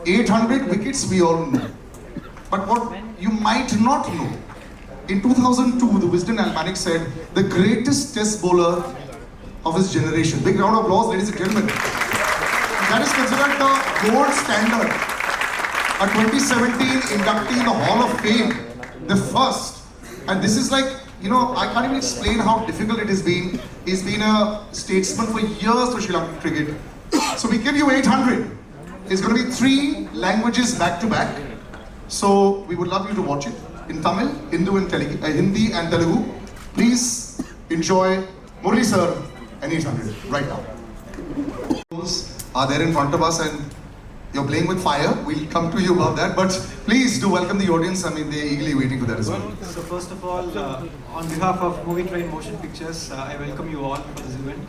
800 wickets we all know. But what you might not know, in 2002, the Wisden Almanac said, the greatest test bowler of his generation. Big round of applause, ladies and gentlemen. That is considered the gold standard. A 2017 inductee in the Hall of Fame, the first. And this is like, you know, I can't even explain how difficult it has been. He's been a statesman for years for Sri Lankan cricket. So we give you 800. It's going to be 3 languages back to back. So we would love you to watch it in Tamil, Hindi and Telugu. Please enjoy Murali sir and 800 right now. Are there in front of us and you're playing with fire. We'll come to you about that, but please do welcome the audience. I mean, they're eagerly waiting for that as well. So first of all, on behalf of Movie Train Motion Pictures, I welcome you all for this event.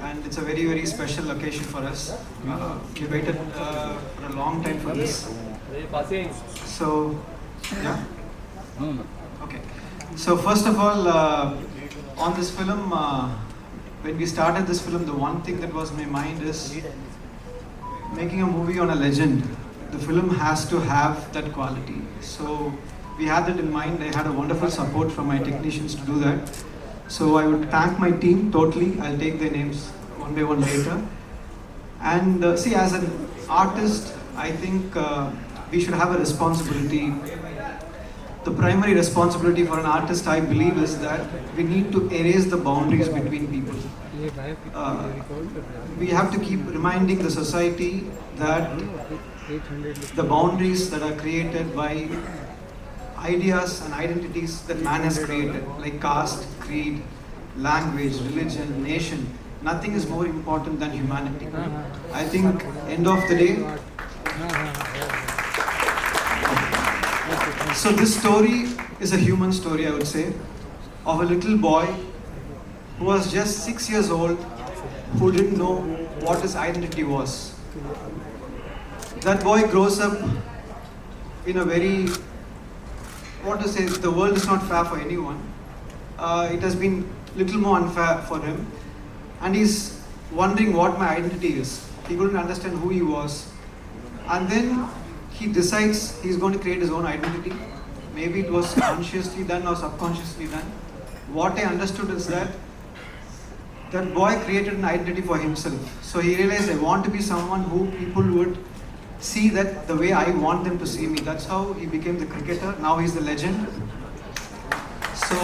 And it's a very, very special occasion for us. We waited for a long time for this. So, yeah? Okay. So first of all, on this film, when we started this film, the one thing that was in my mind is making a movie on a legend. The film has to have that quality. So we had that in mind. I had a wonderful support from my technicians to do that. So I would thank my team totally. I'll take their names one by one later. And see, as an artist, I think we should have a responsibility. The primary responsibility for an artist, I believe, is that we need to erase the boundaries between people. We have to keep reminding the society that the boundaries that are created by ideas and identities that man has created, like caste, creed, language, religion, nation, nothing is more important than humanity. I think, end of the day, so this story is a human story, I would say, of a little boy who was just 6 years old, who didn't know what his identity was. That boy grows up in a very, what to say, the world is not fair for anyone. It has been little more unfair for him. And he's wondering what my identity is. He couldn't understand who he was. And then he decides he's going to create his own identity. Maybe it was consciously done or subconsciously done. What I understood is that that boy created an identity for himself. So he realized, I want to be someone who people would see that the way I want them to see me. That's how he became the cricketer. Now he's the legend. So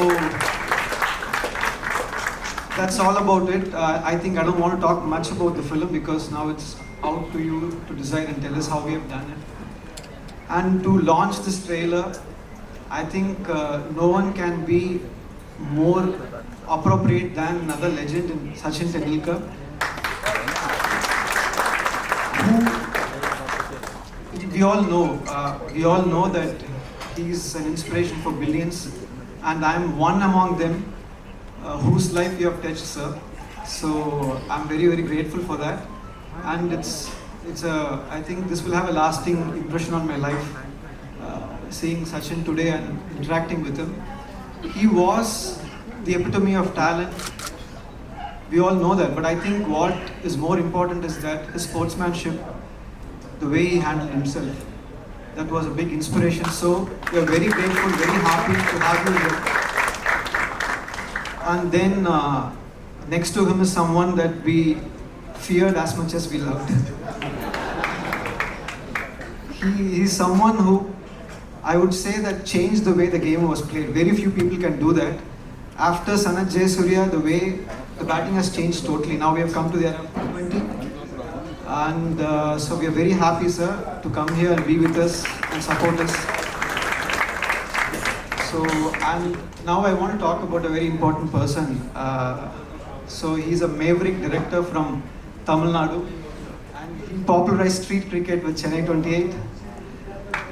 that's all about it. I think I don't want to talk much about the film because now it's out to you to decide and tell us how we have done it. And to launch this trailer, I think no one can be more appropriate than another legend in Sachin Tendulkar, who we all know that he's an inspiration for billions, and I'm one among them whose life you have touched, sir. So I'm very, very grateful for that, and I think this will have a lasting impression on my life. Seeing Sachin today and interacting with him, he was the epitome of talent. We all know that, but I think what is more important is that his sportsmanship, the way he handled himself, that was a big inspiration. So we are very grateful, very happy to have you here. And then next to him is someone that we feared as much as we loved. He is someone who, I would say, that changed the way the game was played. Very few people can do that. After Sanat Jayasuriya, the way the batting has changed totally. Now we have come to the era of 20. And so we are very happy, sir, to come here and be with us and support us. So, and now I want to talk about a very important person. So he's a maverick director from Tamil Nadu. And he popularized street cricket with Chennai 28.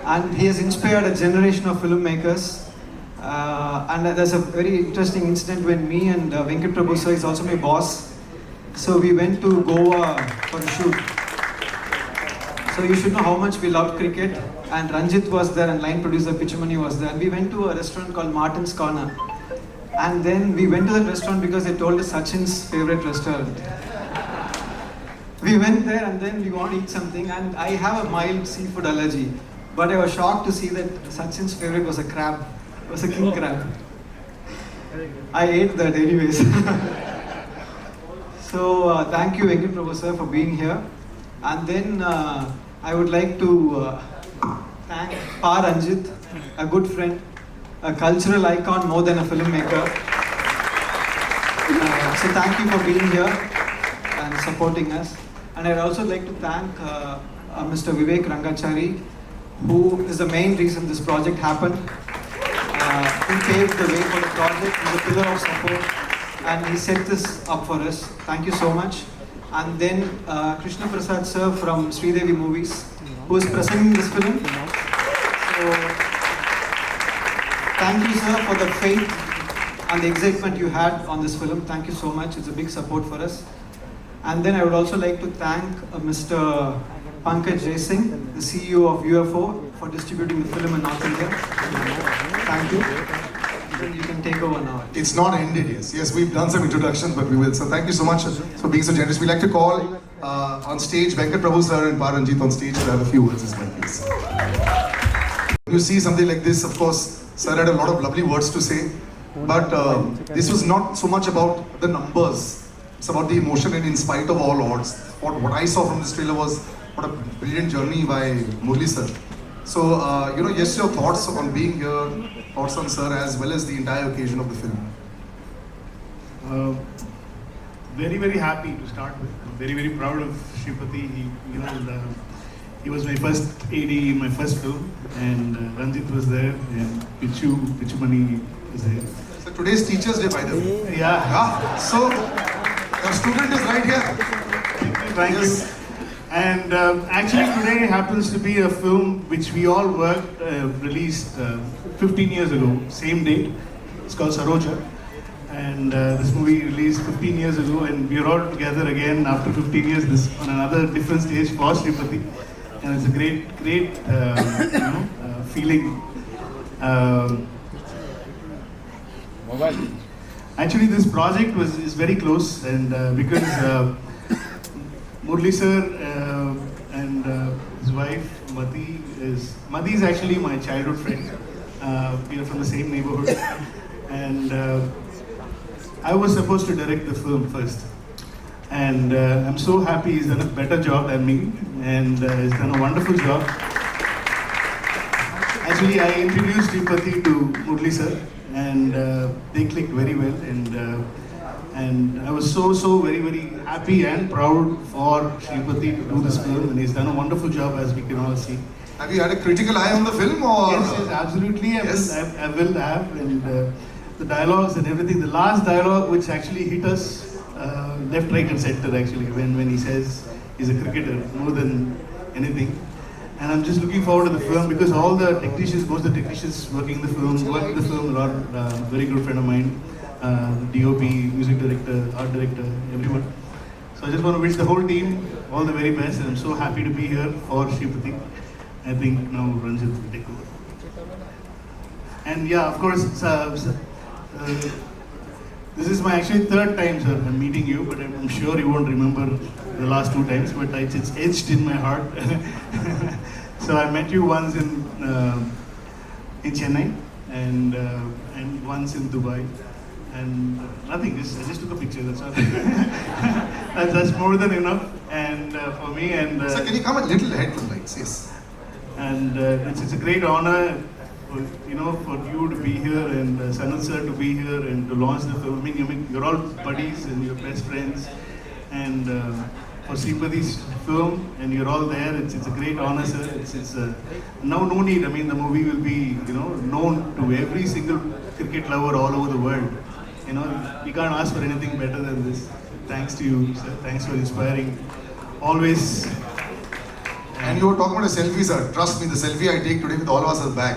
And he has inspired a generation of filmmakers. And there's a very interesting incident when me and Venkat Prabhu sir is also my boss. So we went to Goa for a shoot. So you should know how much we loved cricket. And Ranjit was there and line producer Pichumani was there. And we went to a restaurant called Martin's Corner. And then we went to that restaurant because they told us Sachin's favorite restaurant. we went there and then we want to eat something, and I have a mild seafood allergy. But I was shocked to see that Sachin's favorite was a crab. It was a king crab. I ate that anyways. So thank you, Venkat Prabhu sir, for being here. And then I would like to thank Pa Ranjit, a good friend, a cultural icon more than a filmmaker. So thank you for being here and supporting us. And I'd also like to thank Mr. Vivek Rangachari, who is the main reason this project happened. He paved the way for the project, he's a pillar of support, and he set this up for us. Thank you so much. And then Krishna Prasad sir from Sridevi Movies, who is presenting this film. So, thank you sir for the faith and the excitement you had on this film. Thank you so much, it's a big support for us. And then I would also like to thank Mr. Pankaj Jaising, the CEO of UFO, for distributing the film in North India. Thank you. Then you can take over now. It's not ended, yes. Yes, we've done some introductions, but we will. So thank you so much for being so generous. We'd like to call on stage Venkat Prabhu sir and Pa Ranjit on stage to have a few words as well, please. When you see something like this, of course, sir had a lot of lovely words to say, but this was not so much about the numbers. It's about the emotion, and in spite of all odds, what I saw from this trailer was what a brilliant journey by Murli sir. So, yes, your thoughts on being here, thoughts on sir, as well as the entire occasion of the film. Very, very happy to start with. I'm very, very proud of Shripati. He was my first AD in my first film, and Ranjit was there, and Pichumani was there. So today's Teachers Day, by the way. Yeah. So, your student is right here. Thank you. And actually today happens to be a film which we all worked, released 15 years ago, same date. It's called Saroja. And this movie released 15 years ago, and we're all together again after 15 years this on another different stage for Shripati. And it's a great feeling. Actually this project is very close, and because Murli sir and his wife Madhi is actually my childhood friend. We are from the same neighborhood, and I was supposed to direct the film first. And I'm so happy he's done a better job than me, and he's done a wonderful job. Actually, I introduced Shripati to Murli sir, and they clicked very well. And I was so very, very happy and proud for Shripati to do this film, and he's done a wonderful job, as we can all see. Have you had a critical eye on the film, or? Yes, absolutely. I will have, and the dialogues and everything. The last dialogue, which actually hit us left, right, and center. Actually, when he says he's a cricketer more than anything. And I'm just looking forward to the film, because all the technicians, most of the technicians working in the film, are a very good friend of mine. DOP, music director, art director, everyone. So I just want to wish the whole team all the very best, and I'm so happy to be here for Shripati. I think now Ranjit will take over. And yeah, of course, this is my actually third time, sir, I'm meeting you, but I'm sure you won't remember the last two times, but it's etched in my heart. So I met you once in Chennai, and once in Dubai. And nothing, I just took a picture, that's all. That's more than enough, and for me. And Sir, can you come a little ahead from lights? Yes. And it's a great honor, for you to be here, and Sanat sir to be here, and to launch the film. I mean, you're all buddies and you're best friends, and for Sripati's film, and you're all there. It's a great honor, sir. It's now no need. I mean, the movie will be known to every single cricket lover all over the world. We can't ask for anything better than this. Thanks to you, sir. Thanks for inspiring. Always. And you were talking about a selfie, sir. Trust me, the selfie I take today with all of us are back.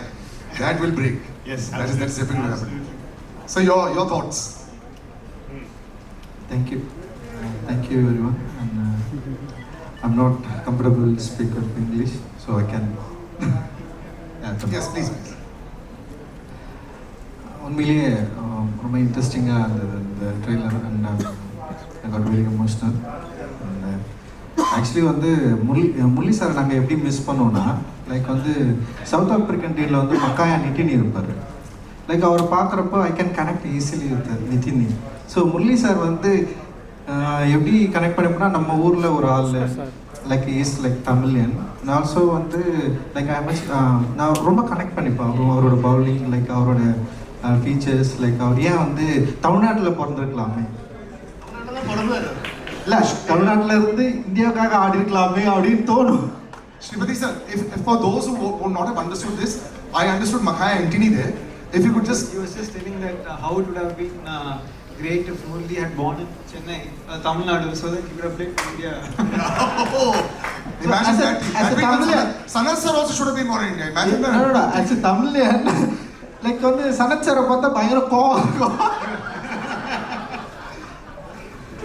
That will break. Yes, that's definitely going to happen. So your thoughts? Thank you. Thank you everyone. And I'm not comfortable to speak of English, so I can. Yes, please. Usually, ரொம்ப இன்ட்ரெஸ்டிங்காக இருந்தது இந்த trailer, and I got very emotional. And actually வந்து Murali sir நாங்கள் எப்படி miss பண்ணோம்னா like வந்து south African டீலில் வந்து மக்காயா நிட்டினி இருப்பார். லைக் அவரை பார்க்குறப்போ I can connect easily with Nithini. So Murali sir வந்து எப்படி கனெக்ட் பண்ணிப்போனா நம்ம ஊரில் ஒரு ஆள் like is like Tamilian and also வந்து லைக் ஐ மச் நான் ரொம்ப கனெக்ட் பண்ணிப்பேன் அவரோட பவுலிங் லைக் அவரோட ஃபீச்சர்ஸ் லைக் அவர் ஏன் வந்து தமிழ்நாட்டில் பிறந்திருக்கலாமே இல்லை தமிழ்நாட்டில் இருந்து இந்தியாவுக்காக ஆடி இருக்கலாமே அப்படின்னு தோணும். Shripati sir, if for those who would not have understood this, I understood Muttiah Antony there. If you could just... He was just telling that how it would have been great if Murali had born in Chennai, Tamil Nadu, so that he could have played for India. Oh, imagine as a, that. As a Tamilian, Sanat sir also should have been born in India. Imagine that. No, as a Tamilian, like வந்து சனத் சாரை பார்த்தா பயங்கர கோவம் இருக்கும்.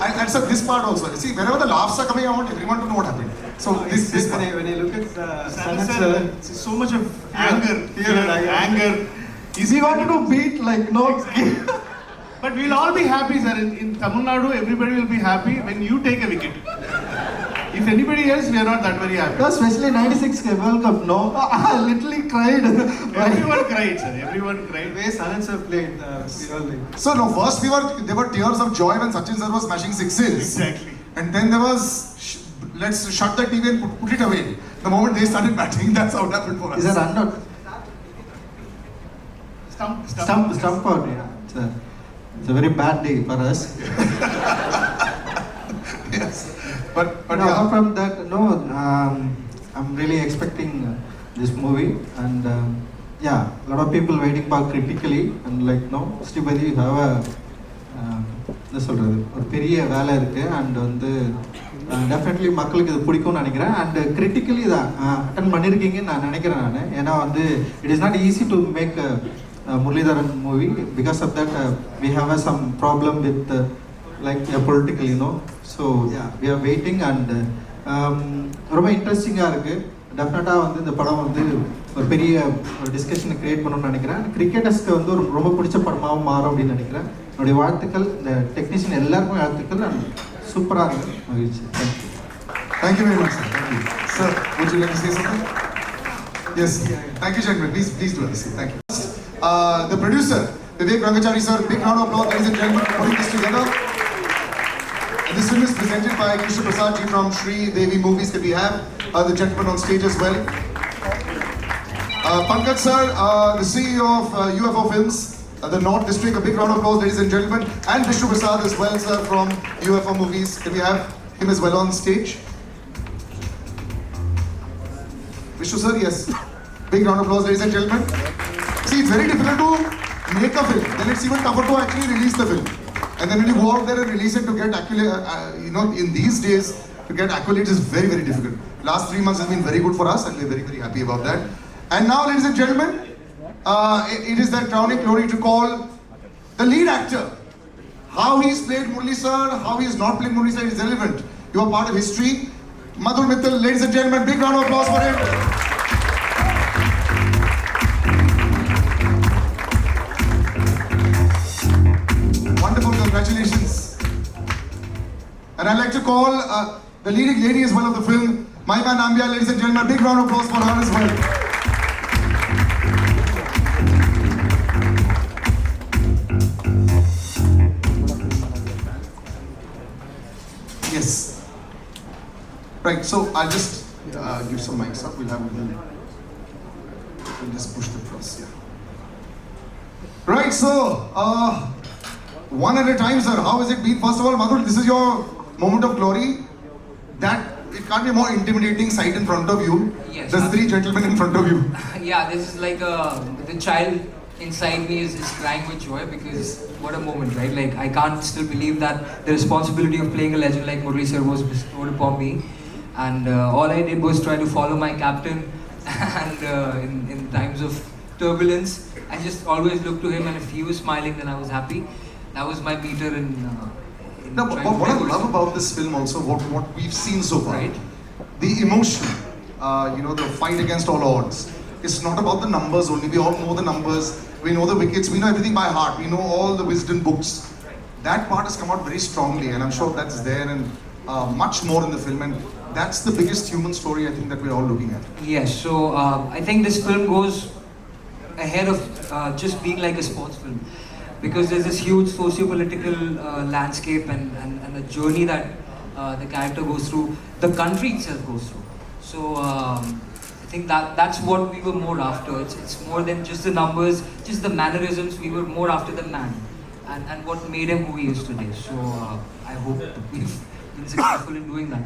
And sir, this part also. See, wherever the laughs are coming, I want everyone to know what happened. So this part. When I look at Sanat sir, so much of anger. He wanted to beat like no. But we'll all be happy, sir. In Tamil Nadu, everybody will be happy when you take a wicket. If anybody else, we are not that very happy. Especially 96 World Cup, no? I literally cried. Everyone cried, sir. Everyone cried. the way Sanat sir played, we all like. So no, first there were tears of joy when Sachin sir was smashing sixes. Exactly. And then there was, let's shut the TV and put it away. The moment they started batting, that's how it happened for us. Is that unknown? Stump out, yeah. It's a very bad day for us. Yes. But no, yeah. apart from that, no, I'm really expecting this movie and yeah, a lot of people waiting for critically and like no, Sripati, you have a என்ன சொல்கிறது ஒரு பெரிய வேலை இருக்குது and வந்து definitely மக்களுக்கு இது பிடிக்கும்னு நினைக்கிறேன் அண்ட் கிரிட்டிக்கலி இதை அட்டன் பண்ணியிருக்கீங்கன்னு நான் நினைக்கிறேன் நான் ஏன்னா வந்து it is not easy to make Muralitharan movie because of that we have some problem with like political so yeah we are waiting and ரொம்ப இன்ட்ரெஸ்டிங்காக இருக்குது டெஃபினட்டாக வந்து இந்த படம் வந்து ஒரு பெரிய ஒரு டிஸ்கஷனை க்ரியேட் பண்ணணும்னு நினைக்கிறேன் கிரிக்கெட்டர்ஸ்க்கு வந்து ஒரு ரொம்ப பிடிச்ச படமாகவும் மாறும் அப்படின்னு நினைக்கிறேன் என்னுடைய வாழ்த்துக்கள் இந்த டெக்னீஷியன் எல்லாருக்கும் வாழ்த்துக்கள் அண்ட் சூப்பராக இருக்குது மகிழ்ச்சி Thank you very much, sir. Thank you. Sir, would you like to say something? Yes. Thank you, gentlemen. Please do this. Thank you. The producer, Vivek Rangachari sir, big round of applause, ladies and gentlemen, for putting this together. And this film is presented by Krishna Prasad ji from Sri Devi Movies. Can we have the gentleman on stage as well? Pankaj sir, the CEO of UFO Films, the North District, a big round of applause, ladies and gentlemen. And Krishna Prasad as well, sir, from UFO Movies. Can we have him as well on stage? Vishnu sir, yes. Big round of applause, ladies and gentlemen. See, it's very difficult to make a film. Then it's even tougher to actually release the film. And then when you go out there and release it to get in these days, to get accolades is very, very difficult. Last 3 months has been very good for us and we're very, very happy about that. And now, ladies and gentlemen, it is that crowning glory to call the lead actor. How he's played Murali sir, how he's not played Murali sir is relevant. You are part of history. Madhur Mittal, ladies and gentlemen, big round of applause for him. Wonderful, congratulations. And I'd like to call the leading lady as well of the film, Maima Nambia, ladies and gentlemen, big round of applause for her as well. Yes. Right, so I'll just give some mics up. We'll just push the cross here. Right, so one at a time, sir. How has it been? First of all, Madhur, this is your moment of glory. That it can't be a more intimidating sight in front of you. Yes. There's 3 gentlemen in front of you. Yeah, this is like the child inside me is crying with joy because what a moment, right? Like I can't still believe that the responsibility of playing a legend like Murali sir was bestowed upon me, and all I did was try to follow my captain, and in times of turbulence, I just always looked to him, and if he was smiling, then I was happy. That was my meter in No, trying but to what I play love good. about this film also, what we've seen so far, Right. the emotion, the fight against all odds. It's not about the numbers only. We all know the numbers. We know the wickets. We know everything by heart. We know all the wisdom books. That part has come out very strongly, and I'm sure that's there. And much more in the film, and that's the biggest human story I think that we're all looking at. Yes, so I think this film goes ahead of just being like a sports film, because there's this huge socio-political landscape and the journey that the character goes through, the country itself goes through. So I think that's what we were more after. It's more than just the numbers, just the mannerisms. We were more after the man and what made him who he is today. So I hope we've been successful in doing that.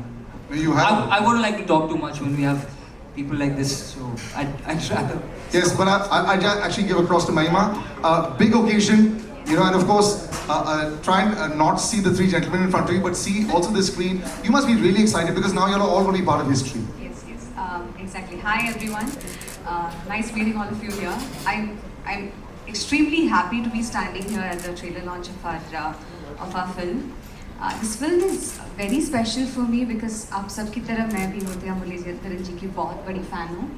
You have. I wouldn't like to talk too much when we have people like this, so I'd rather. Yes, but I actually give across to Mahima. Big occasion, you know, and of course, try and not see the three gentlemen in front of you, but see also the screen. You must be really excited because now you're all going to be part of history. Yes, exactly. Hi everyone. Nice meeting all of you here. I'm extremely happy to be standing here at the trailer launch of our film. This film is very special for me because आप सबकी तरह मैं भी मुरलीधरन जी की बहुत बड़ी fan हूँ,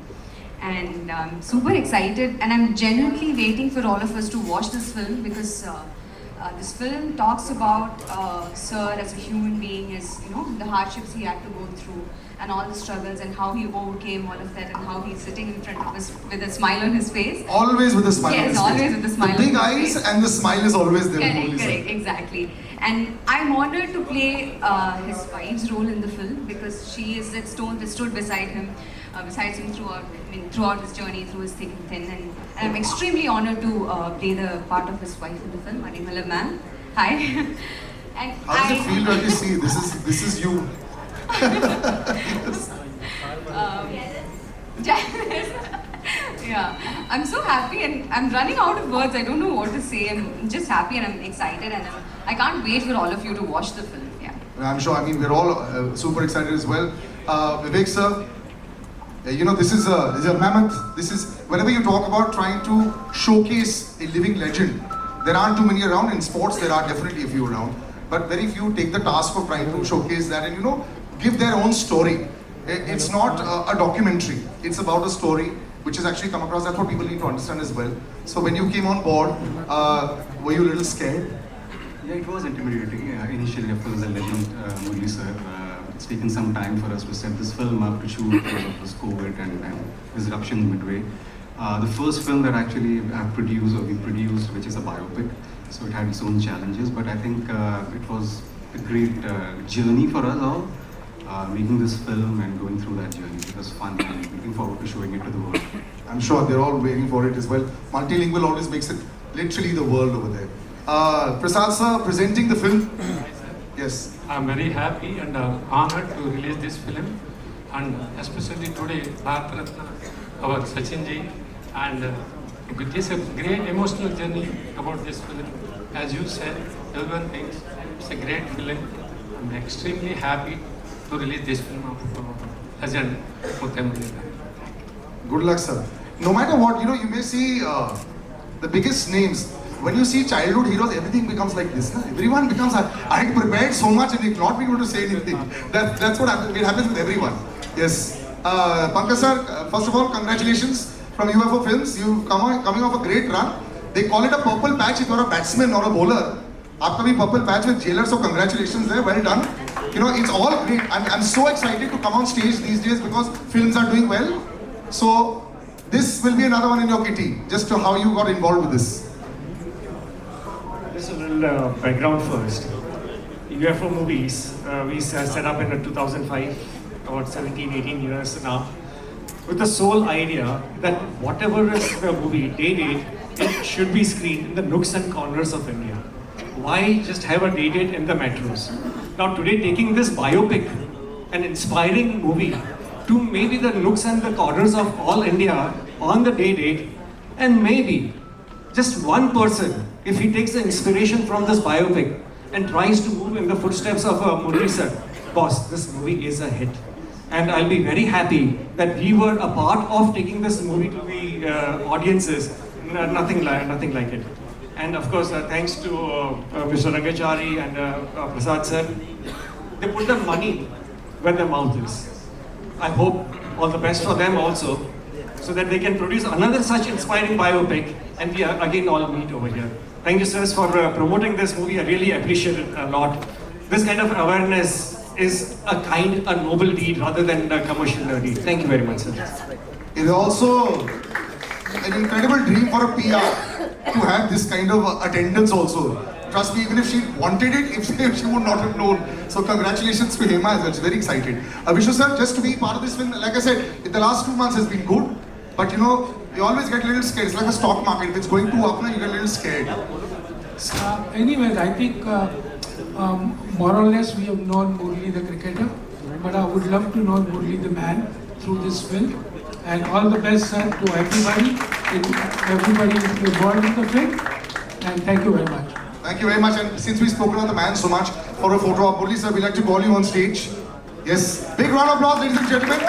and I'm super excited and I'm genuinely waiting for all of us to watch this film because this film talks about Sir as a human being, his the hardships he had to go through and all the struggles and how he overcame all of that and how he's sitting in front of us with a smile on his face. Always with a smile. Yes, on his always face. with a smile. The big on his eyes face. and the smile is always there. Correct, exactly. And I'm honored to play his wife's role in the film because she is that stone that stood beside him throughout his journey, through his thick and thin. And I'm extremely honored to play the part of his wife in the film, Avilable ma'am. Hi. And how does it feel when you see this is you? Yeah, I'm so happy and I'm running out of words. I don't know what to say. I'm just happy and I'm excited and I can't wait for all of you to watch the film. Yeah. I'm sure. I mean, we're all super excited as well. Vivek sir, you know, this is a mammoth. This is whenever you talk about trying to showcase a living legend, there aren't too many around. In sports, there are definitely a few around, but very few take the task of trying to showcase that and give their own story. It's not a documentary. It's about a story which has actually come across. That's what people need to understand as well. So when you came on board, were you a little scared? Yeah, it was intimidating. Initially, of course, the legend, Murli sir, it's taken some time for us to set this film up to shoot because of this COVID and disruption midway. The first film that actually we produced, which is a biopic, so it had its own challenges, but I think it was a great journey for us all. Making this film and going through that journey. It was fun and looking forward to showing it to the world. I'm sure they're all waiting for it as well. Multilingual always makes it literally the world over there. Prasad sir, presenting the film. Yes. I'm very happy and honored to release this film, and especially today, Bharat Ratna, our Sachin ji, and it is a great emotional journey about this film. As you said, everyone thinks it's a great film. I'm extremely happy to release this film of legend Muttiah. Good luck, sir. No matter what, you may see the biggest names. When you see childhood heroes, everything becomes like this. Na? Everyone becomes, I had prepared so much and not being able to say anything. That's what happens. It happens with everyone. Yes. Pankaj sir, first of all, congratulations from UFO Films. You're coming off a great run. They call it a purple patch if you're a batsman or a bowler. Aapka bhi purple patch with Jailer, so congratulations there. Well done. It's all great. I'm so excited to come on stage these days because films are doing well. So this will be another one in your kitty, just to how you got involved with this. Just a little background first. UFO movies, we set up in 2005, about 17, 18 years now, with the sole idea that whatever is the movie, day-date, it should be screened in the nooks and corners of India. Why just have a day-date in the metros? Now today, taking this biopic, an inspiring movie, to maybe the nooks and the corners of all India on the day-date, and maybe just one person, if he takes the inspiration from this biopic and tries to move in the footsteps of Murli sir, boss, this movie is a hit. And I'll be very happy that we were a part of taking this movie to the audiences. Nothing like it. And of course, thanks to Mr. Rangachari and Prasad sir, they put the money where their mouth is. I hope all the best for them also, so that they can produce another such inspiring biopic and we again all meet over here. Thank you sirs for promoting this movie. I really appreciate it a lot. This kind of awareness is a kind, a noble deed rather than a commercial deed. Thank you very much, sir. It is also an incredible dream for a PR to have this kind of attendance also. Trust me, even if she wanted it, if she would not have known. So congratulations to Hema as well. She's very excited. Vishnu sir, just to be part of this film, like I said, the last 2 months has been good. But you know, you always get a little scared. It's like a stock market. If it's going too up, you get a little scared. Anyways, I think more or less we have known Murali the cricketer, but I would love to know Murali the man through this film. And all the best, sir, to everybody involved in the film. And thank you very much. Thank you very much. And since we've spoken of the man so much, for a photo of Murali sir, we'd like to call you on stage. Yes, big round of applause, ladies and gentlemen.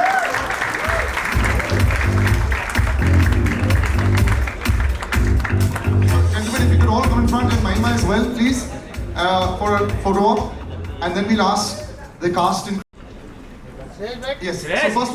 Gentlemen, if you could all come in front and Mahima as well, please, for a photo op. And then we'll ask the cast in. Yes, so first.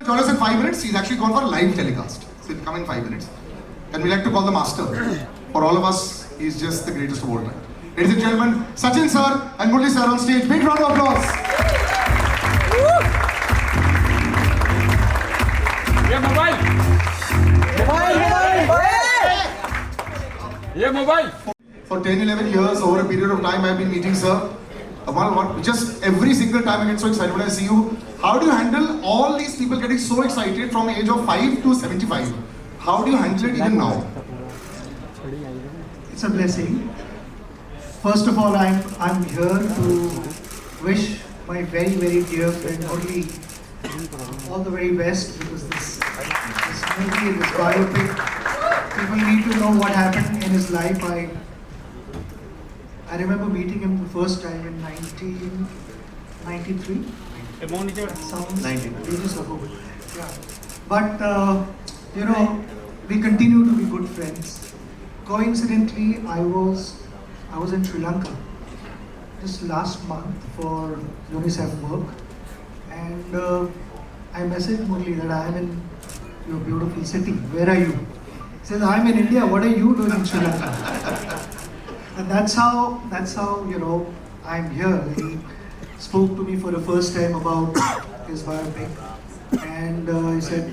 $5 in 5 minutes, he's actually gone for a live telecast. So he'll come in 5 minutes. And we like to call the master. For all of us, he's just the greatest of all time. Ladies and gentlemen, Sachin sir and Murali sir on stage. Big round of applause. Yeah, mobile. Yeah, mobile. For 10, 11 years, over a period of time, I've been meeting sir. Just every single time I get so excited when I see you. How do you handle all these people getting so excited from the age of 5 to 75? How do you handle it even now? It's a blessing. First of all, I'm here to wish my very, very dear friend Murali all the very best, because this movie and this biopic, people need to know what happened in his life. I remember meeting him the first time in 1993. Sounds ages ago. Yeah. But you know, we continue to be good friends. Coincidentally, I was in Sri Lanka just last month for UNICEF work, and I messaged Murali that I am in your beautiful city. Where are you? He says, I'm in India. What are you doing in Sri Lanka? And that's how you know I'm here. He spoke to me for the first time about his biopic, and he said,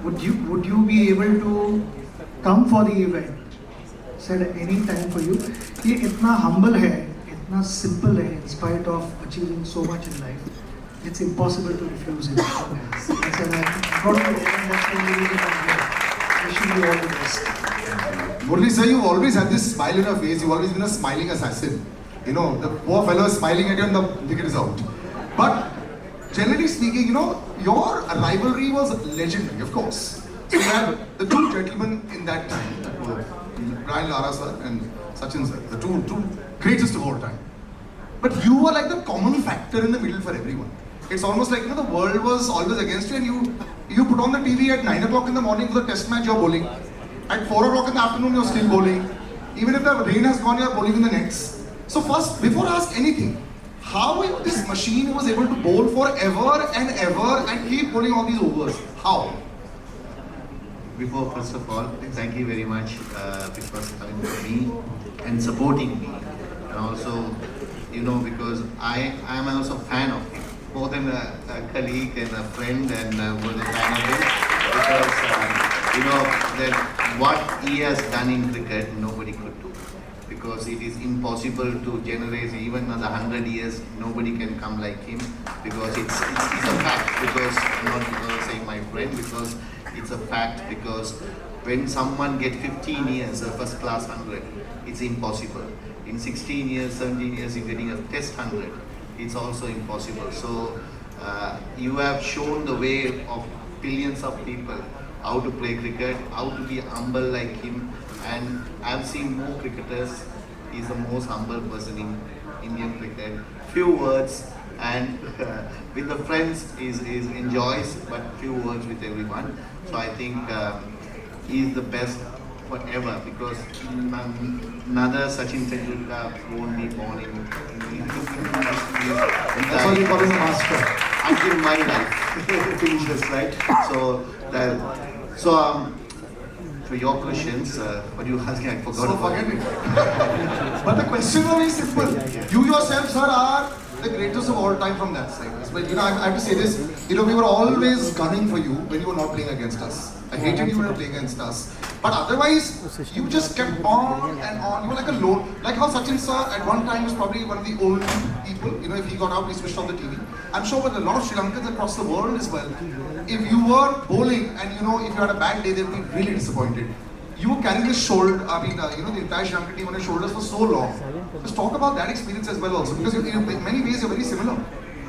would you be able to come for the event? Said any time for you. He इतना humble है, इतना simple है, in spite of achieving so much in life. It's impossible to refuse him. I said, I'm not there, and that's the only reason I'm here. Wishing you all the best. Murali sir, you've always had this smile in your face. You've always been a smiling assassin. You know, the poor fellow is smiling at you and the wicket is out. But generally speaking, you know, your rivalry was legendary, of course. So you had the two gentlemen in that time, that were Brian Lara sir and Sachin sir, the two greatest of all time. But you were like the common factor in the middle for everyone. It's almost like, you know, the world was always against you, and you put on the TV at 9 o'clock in the morning for the test match, you're bowling. At 4 o'clock in the afternoon, you're still bowling. Even if the rain has gone, you're bowling in the nets. So first, before I ask anything, how this machine was able to bowl forever and ever and keep bowling all these overs? How? Before, first of all, thank you very much because coming to me and supporting me, and also, you know, because I am also a fan of him, more than a colleague and a friend, and more than a fan of him, because you know that what he has done in cricket, nobody could do. Because it is impossible to generate even another 100 years, nobody can come like him, because it's a fact, because I'm not saying my friend, because it's a fact, because when someone gets 15 years, a first class 100, it's impossible. In 16 years, 17 years, you're getting a test 100, it's also impossible. So you have shown the way of billions of people, how to play cricket, how to be humble like him, and I've seen more cricketers. He's the most humble person in Indian cricket. Few words, and with the friends is enjoys, but few words with everyone. So I think he's the best forever because another Sachin Tendulkar won't be born in That's why we call him a master. until my life finishes, right? For your questions, what you asking, I forgot So about forget it. But the question was very simple. You yourself, sir, are the greatest of all time from that side. But I have to say this. We were always gunning for you when you were not playing against us. I hated you when you were playing against us. But otherwise, you just kept on and on. You were like a lone. Like how Sachin sir at one time was probably one of the only people. If he got out, he switched on the TV. I'm sure with a lot of Sri Lankans across the world as well. If you were bowling and if you had a bad day, they'd be really disappointed. You were carrying the shoulder, the entire Sri Lanka team on your shoulders for so long. Just talk about that experience as well also, because in many ways you're very similar.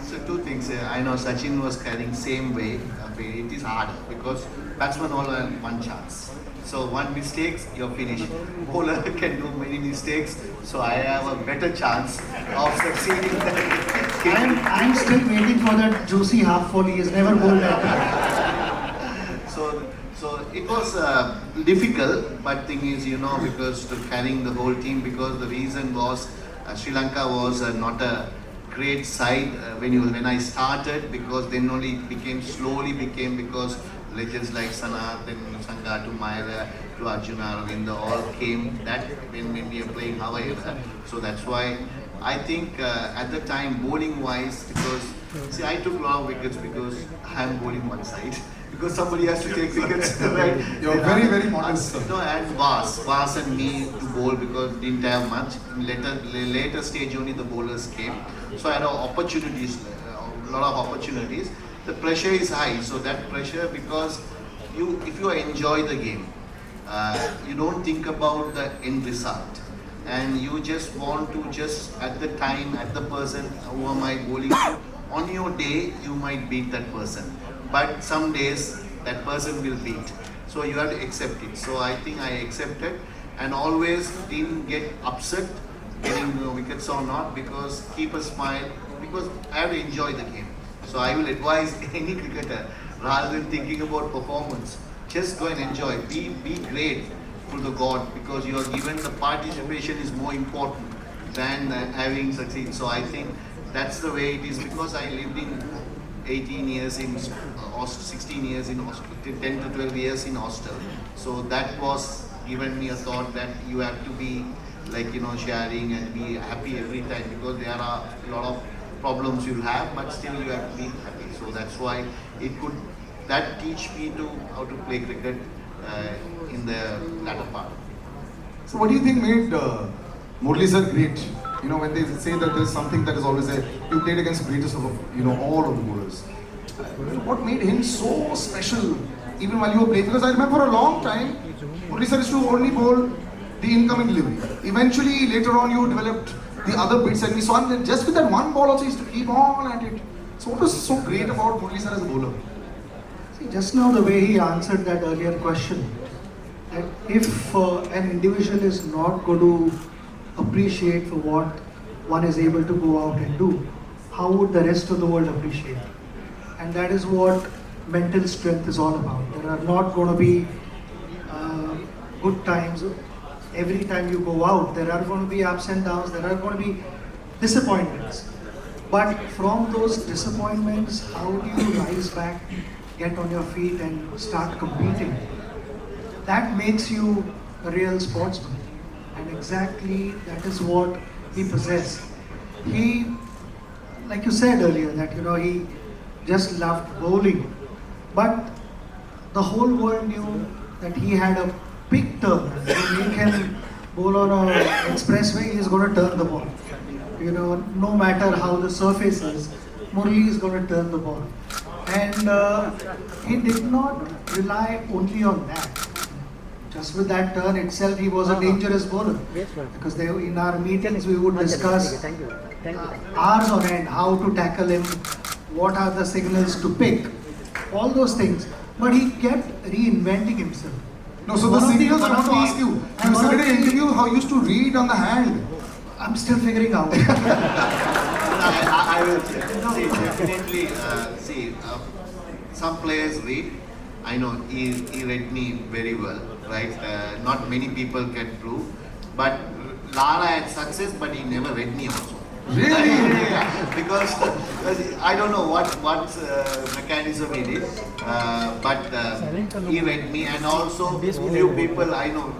So two things. I know Sachin was carrying same way. It is hard because batsmen all have one chance. So one mistake, you're finished. Bowler can do many mistakes, so I have a better chance of succeeding than I'm still waiting for that juicy half volley. He's never bowled that. So it was difficult, but thing is, because to carrying the whole team, because the reason was Sri Lanka was not a great side when I started, because then only slowly became because legends like Sanath and Sangha to Maya to Arjuna, Ravinda all came that when we were playing however. So that's why I think at the time bowling wise, because I took a lot of wickets because I am bowling one side. Because somebody has to take wickets, right? You're very, very modest, sir. No, and Vas and me to bowl because didn't have much. Later stage only the bowlers came. So I had opportunities, a lot of opportunities. The pressure is high, so that pressure because if you enjoy the game, you don't think about the end result. And you just want to at the time, at the person who am I bowling to, on your day you might beat that person. But some days that person will beat. So you have to accept it. So I think I accepted and always didn't get upset getting wickets or not, because keep a smile, because I have to enjoy the game. So I will advise any cricketer, rather than thinking about performance, just go and enjoy. Be great to the God, because you are given the participation is more important than having succeed. So I think that's the way it is, because I lived in 18 years in 16 years in hostel, 10 to 12 years in hostel. So that was given me a thought that you have to be like, sharing and be happy every time, because there are a lot of problems you'll have, but still you have to be happy. So that's why that teach me how to play cricket in the latter part. So what do you think made Murali sir great? When they say that there's something that is always there, you played against greatest of all of the bowlers. What made him so special, even while you were playing? Because I remember for a long time, Murali sir used to only bowl the incoming delivery. Eventually, later on, you developed the other bits, and we saw him just with that one ball also, he used to keep on at it. So what was so great about Murali sir as a bowler? See, just now the way he answered that earlier question, that if an individual is not going to appreciate for what one is able to go out and do, how would the rest of the world appreciate? And that is what mental strength is all about. There are not going to be good times every time you go out. There are going to be ups and downs, there are going to be disappointments. But from those disappointments, how do you rise back, get on your feet and start competing? That makes you a real sportsman. And exactly that is what he possessed. He, like you said earlier, that he just loved bowling. But the whole world knew that he had a big turn. When he can bowl on an expressway, he is going to turn the ball. No matter how the surface is, Murali is going to turn the ball. And he did not rely only on that. Just with that turn itself, he was a dangerous bowler. Because in our meetings, we would discuss hours on end, how to tackle him, what are the signals to pick, all those things. But he kept reinventing himself. No, so the signals I want to ask you. You said in an interview how you used to read on the hand. I'm still figuring out. I will say, definitely, some players read. I know he read me very well. right? Not many people can prove. But Lara had success, but he never read me also. Really? Yeah, because I don't know what mechanism he did, but he read me, and also few people I know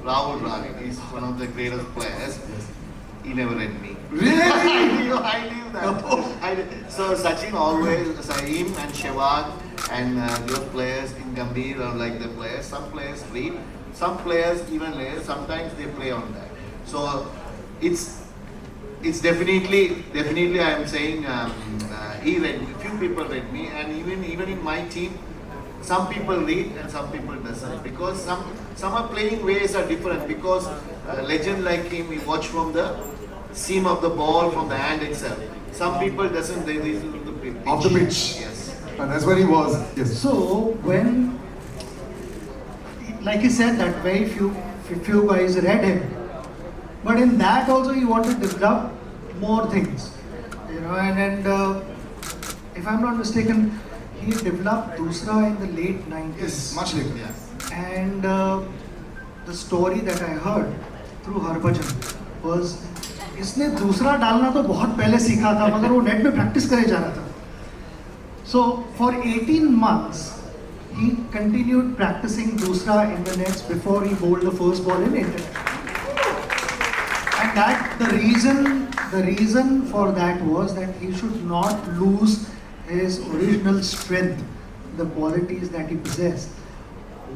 Rahul Dravid is one of the greatest players. He never read me. Really? I knew that. So Sachin always, him and Shevak and those players in Gambhir are like the players. Some players read, some players even later, sometimes they play on that. So it's definitely I am saying he read me, few people read me, and even in my team, some people read and some people doesn't, because some are playing ways are different, because a legend like him, he watch from the seam of the ball, from the hand itself. Some people doesn't, they read from the pitch. Of the pitch. Yes. And that's where he was. Yes. So when, like he said, that very few guys read him, but in that also he wanted to develop more things, you know. And if I'm not mistaken, he developed Dusra in the late 90s. Yes, much later. Yeah. And the story that I heard through Harbhajan was, इसने दूसरा डालना तो बहुत पहले सीखा था, मगर वो नेट में प्रैक्टिस करे जा रहा था. So for 18 months, he continued practicing Dusra in the nets before he bowled the first ball in India. And that the reason for that was that he should not lose his original strength, the qualities that he possessed,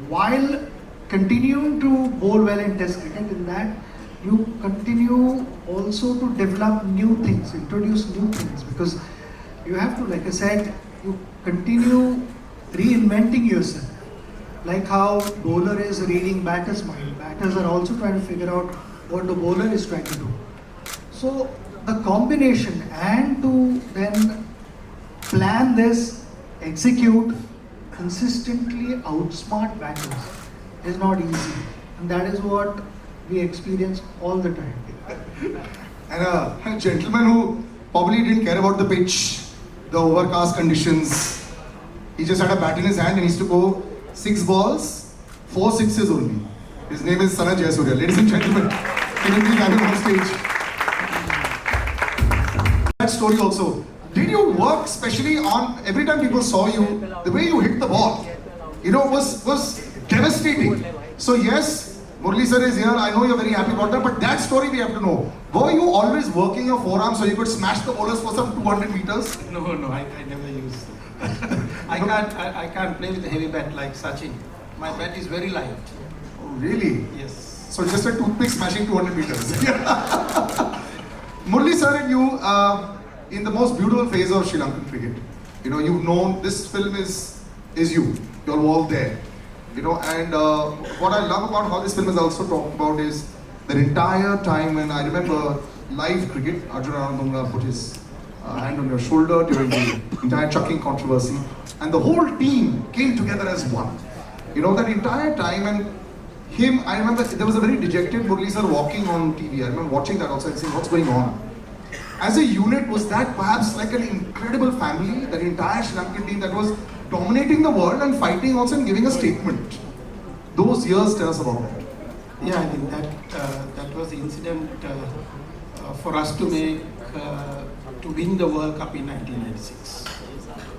while continuing to bowl well in Test cricket. In that, you continue also to develop new things, introduce new things, because you have to, like I said, you continue reinventing yourself. Like how bowler is reading batter's mind, batters are also trying to figure out what the bowler is trying to do. So the combination, and to then plan this, execute, consistently outsmart batters is not easy, and that is what we experience all the time. And a gentleman who probably didn't care about the pitch, the overcast conditions. He just had a bat in his hand and he used to go 6 balls, 4 sixes only. His name is Sana Jayasuriya. Ladies and gentlemen, can you please have him on stage? That story also. Did you work especially on, every time people saw you, the way you hit the ball, you know, was devastating. So yes, Murali sir is here, I know you're very happy about that, but that story we have to know. Were you always working your forearm so you could smash the bowlers for some 200 meters? No, I never use. I can't play with a heavy bat like Sachin. My bat is very light. Oh, really? Yes. So just a toothpick smashing 200 meters. Murali sir and you, in the most beautiful phase of Sri Lankan cricket, you know, you've known this film is you. You're all there. You know, and what I love about how this film is also talked about is the entire time when I remember live cricket, Arjuna Anandunga put his hand on your shoulder during the entire chucking controversy, and the whole team came together as one. You know, that entire time, and him, I remember there was a very dejected Murali sir walking on TV. I remember watching that outside and saying, what's going on? As a unit, was that perhaps like an incredible family, that entire Sri Lankan team that was dominating the world and fighting also and giving a statement? Those years, tell us about that. Yeah, I think that was the incident for us to make, to win the World Cup in 1996.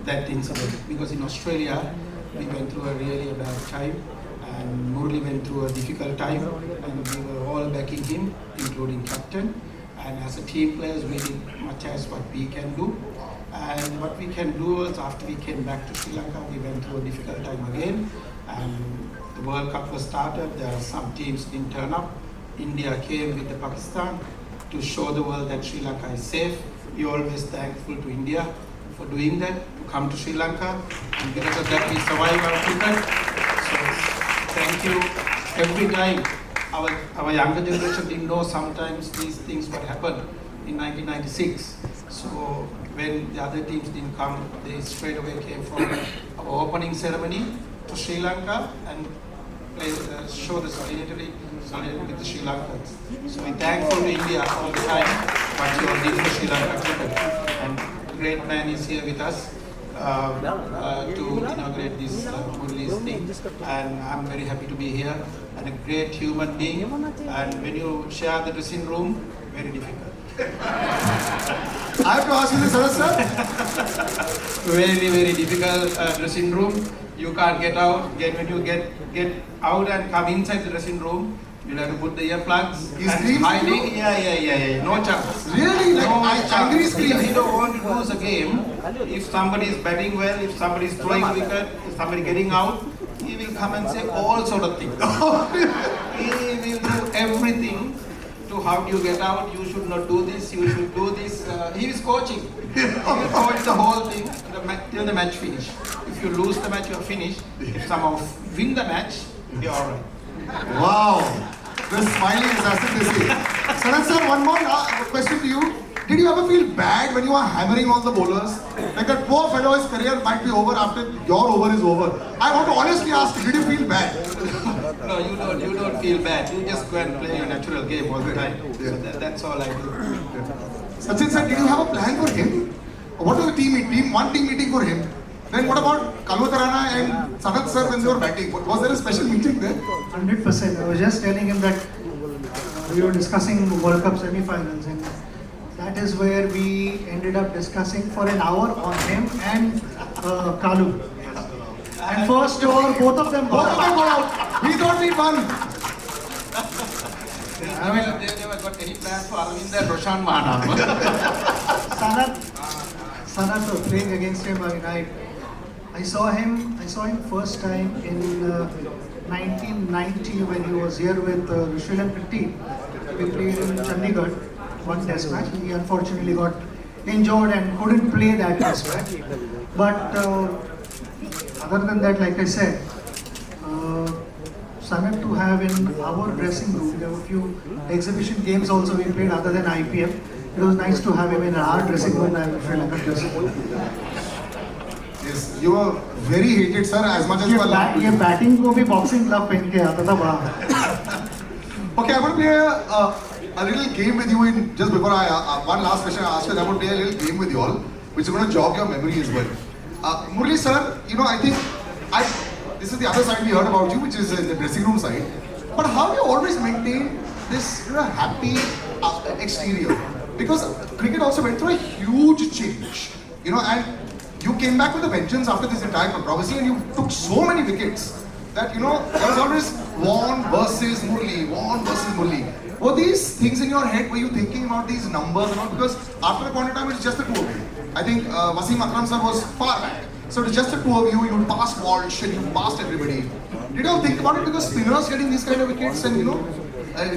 That incident, because in Australia, we went through a really bad time, and Murali went through a difficult time, and we were all backing him, including captain. And as a team players, we did much as what we can do. And what we can do is, after we came back to Sri Lanka, we went through a difficult time again. And the World Cup was started, there are some teams didn't turn up. India came with the Pakistan to show the world that Sri Lanka is safe. We're always thankful to India for doing that, to come to Sri Lanka. And because of that, we survived our cricket. So thank you. Every time, our younger generation didn't know sometimes these things would happen in 1996. So when the other teams didn't come, they straight away came from our opening ceremony to Sri Lanka and show the solidarity with the Sri Lankans. So we're thankful to India all the time what you all did for Sri Lanka cricket. And great man is here with us, to inaugurate this Murali's thing, and I'm very happy to be here. And a great human being. And when you share the dressing room, very difficult. I have to ask you this, sir. Very, very difficult dressing room. You can't get out. When you get out and come inside the dressing room, you'll have to put the earplugs. He and screams hiding. Yeah. No chance. Really? Like, No I chance. angry scream. He don't want to lose a game. If somebody is batting well, if somebody is throwing wicket, if somebody getting out, he will come and say all sort of things. He will do everything to how do you get out, you should not do this, you should do this. He is coaching. He will coach the whole thing till the match finish. If you lose the match, you are finished. If somehow win the match, you're alright. Wow. The smiling assassin, they say. Sanat sir, one more question to you. Did you ever feel bad when you are hammering on the bowlers? Like that poor fellow's career might be over after your over is over. I want to honestly ask you, did you feel bad? No, you don't feel bad. You just go and play your natural game all the time. So that's all I do. Sachin sir, did you have a plan for him? What was the one team meeting for him? Then what about Kalwatarana and Sanat sir when they were batting? Was there a special meeting there? 100%. I was just telling him that we were discussing World Cup semi-finals, and that is where we ended up discussing for an hour on him and Kalu. And first over, both of them got out. We don't need one. They never got any plans for Arvind and Roshan Mahana. Sanat was playing against him. I saw him first time in 1990 when he was here with the Sri Lankan team. We played in Chandigarh, one test match. He unfortunately got injured and couldn't play that test match. But other than that, like I said, Sanat to have in our dressing room. There were a few exhibition games also we played other than IPL. It was nice to have him in our dressing room and Sri Lankan dressing room. Yes, you were very hated, sir, as much as you are loved. ये batting को भी boxing glove पहन के आता था बाहर. Okay, I'm going to play a little game with you in just before one last question I ask you. I'm going to play a little game with you all, which is going to jog your memory as well. Murali sir, I think this is the other side we heard about you, which is the dressing room side. But how do you always maintain this happy exterior? Because cricket also went through a huge change, and you came back with a vengeance after this entire controversy, and you took so many wickets that there was always Vaughan versus Murali. Were these things in your head? Were you thinking about these numbers and all? Because after a point in time, it's just the two of you. I think Wasim Akram sir was far back. So it's just the two of you. You passed Walsh and you passed everybody. Did you all think about it? Because spinners getting these kind of wickets and you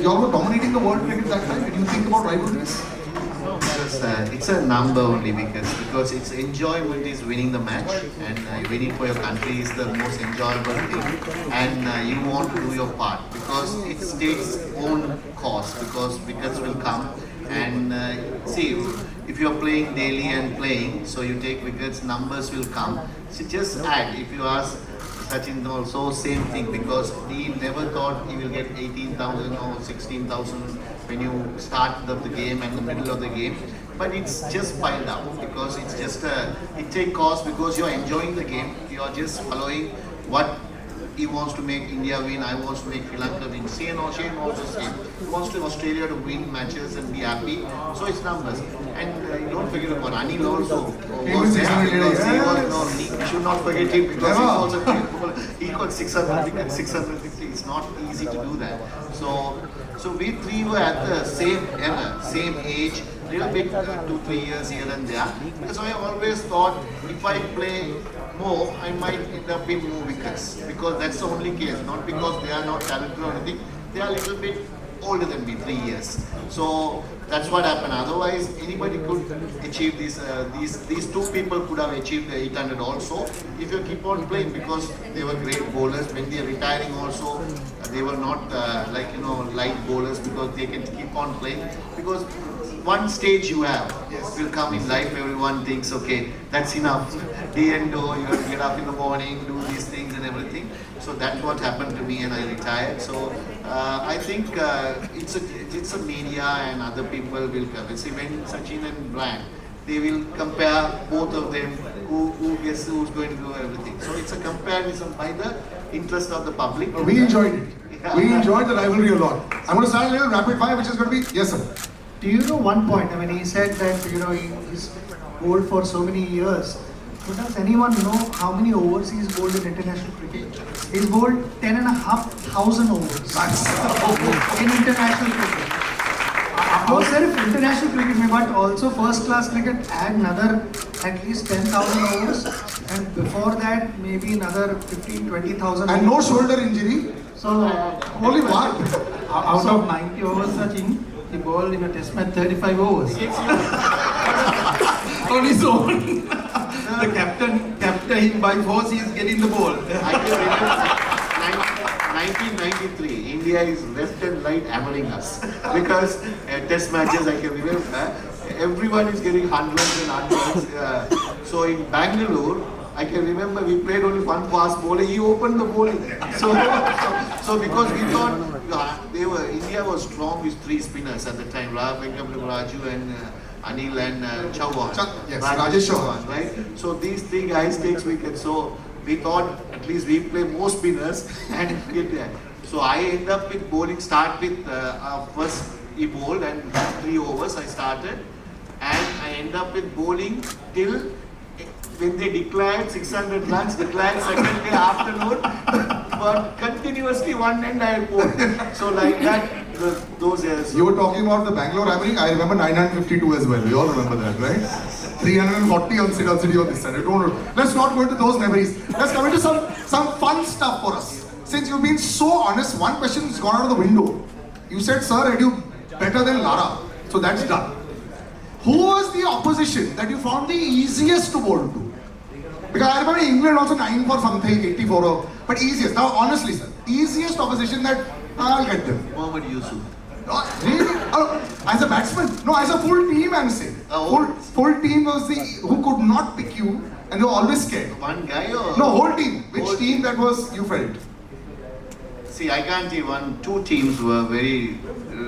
all were dominating the world cricket that time. Did you think about rivalries? It's a number only because it's enjoyment is winning the match, and winning for your country is the most enjoyable thing, and you want to do your part because it takes own cost because wickets will come, and see if you are playing daily and playing, so you take wickets, numbers will come. So just add. If you ask Sachin also same thing because he never thought he will get 18,000 or 16,000 when you start the game and the middle of the game. But it's just piled up because it's just it takes cost because you're enjoying the game. You are just following what he wants to make India win. I want to make Sri Lanka win. Shane also same. He wants to Australia to win matches and be happy. So it's numbers. And don't forget about Anil also. Was there because he should not forget him because he's also he got 600 wickets, 650. It's not easy to do that. So we three were at the same era, same age, little bit 2-3 years here and there. So I always thought if I play more, I might end up in more wickets because that's the only case. Not because they are not talented or anything. They are a little bit older than me, 3 years. So that's what happened. Otherwise, anybody could achieve this. These two people could have achieved the 800 also if you keep on playing because they were great bowlers. When they are retiring also, they were not light bowlers because they can keep on playing because one stage you have will come in life. Everyone thinks, okay, that's enough. Day and do, you have to get up in the morning, do these things and everything. So that's what happened to me, and I retired. So I think it's a media and other people will come. See, when Sachin and Brian, they will compare both of them, who guess who's going to do everything. So it's a comparison by the interest of the public. We enjoyed it. Yeah. We enjoyed the rivalry a lot. I'm going to start a little rapid fire, which is going to be, yes sir. Do you know one point? I mean, he said that he's bowled for so many years. But does anyone know how many overs he's bowled in international cricket? He's bowled 10,500 overs in international cricket. No, sir, international cricket, but also first class cricket, add another at least 10,000 overs, and before that maybe another 15,000-20,000. And no shoulder injury. So only one. Out of 90 overs, Sachin, he bowled in a test match 35 overs. On his own. The captain him by force, he is getting the ball. I can remember 1993, India is left and right hammering us because test matches, I can remember, everyone is getting hundreds and hundreds. So in Bangalore, I can remember we played only one fast bowler, he opened the bowling. So because we thought India was strong with three spinners at the time, Raju and Anil and Chauhan. Yes, Rajesh Chauhan. Right? So these three guys takes wickets. So we thought at least we play more spinners and get there. So I end up with bowling, start with first he bowled and 3 overs I started, and I end up with bowling till when they declared 600 runs, declared second day afternoon, but continuously one end I bowled. So like that, those years. You were talking about the Bangalore rivalry. I remember 952 as well. We all remember that, right? 340 on City on this side. Let's not go into those memories. Let's come into some fun stuff for us. Since you've been so honest, one question has gone out of the window. You said, sir, are you better than Lara? So that's done. Who was the opposition that you found the easiest to bowl to? Because I remember England also 9 for something, 84, but easiest. Now honestly, sir, easiest opposition that I'll get them. Mohammad Yusuf. Really? As a batsman? No, as a full team I'm saying. Full team was who could not pick you and they were always scared. One guy or? No, whole team. Which team that was you felt? See, I can't say two teams were very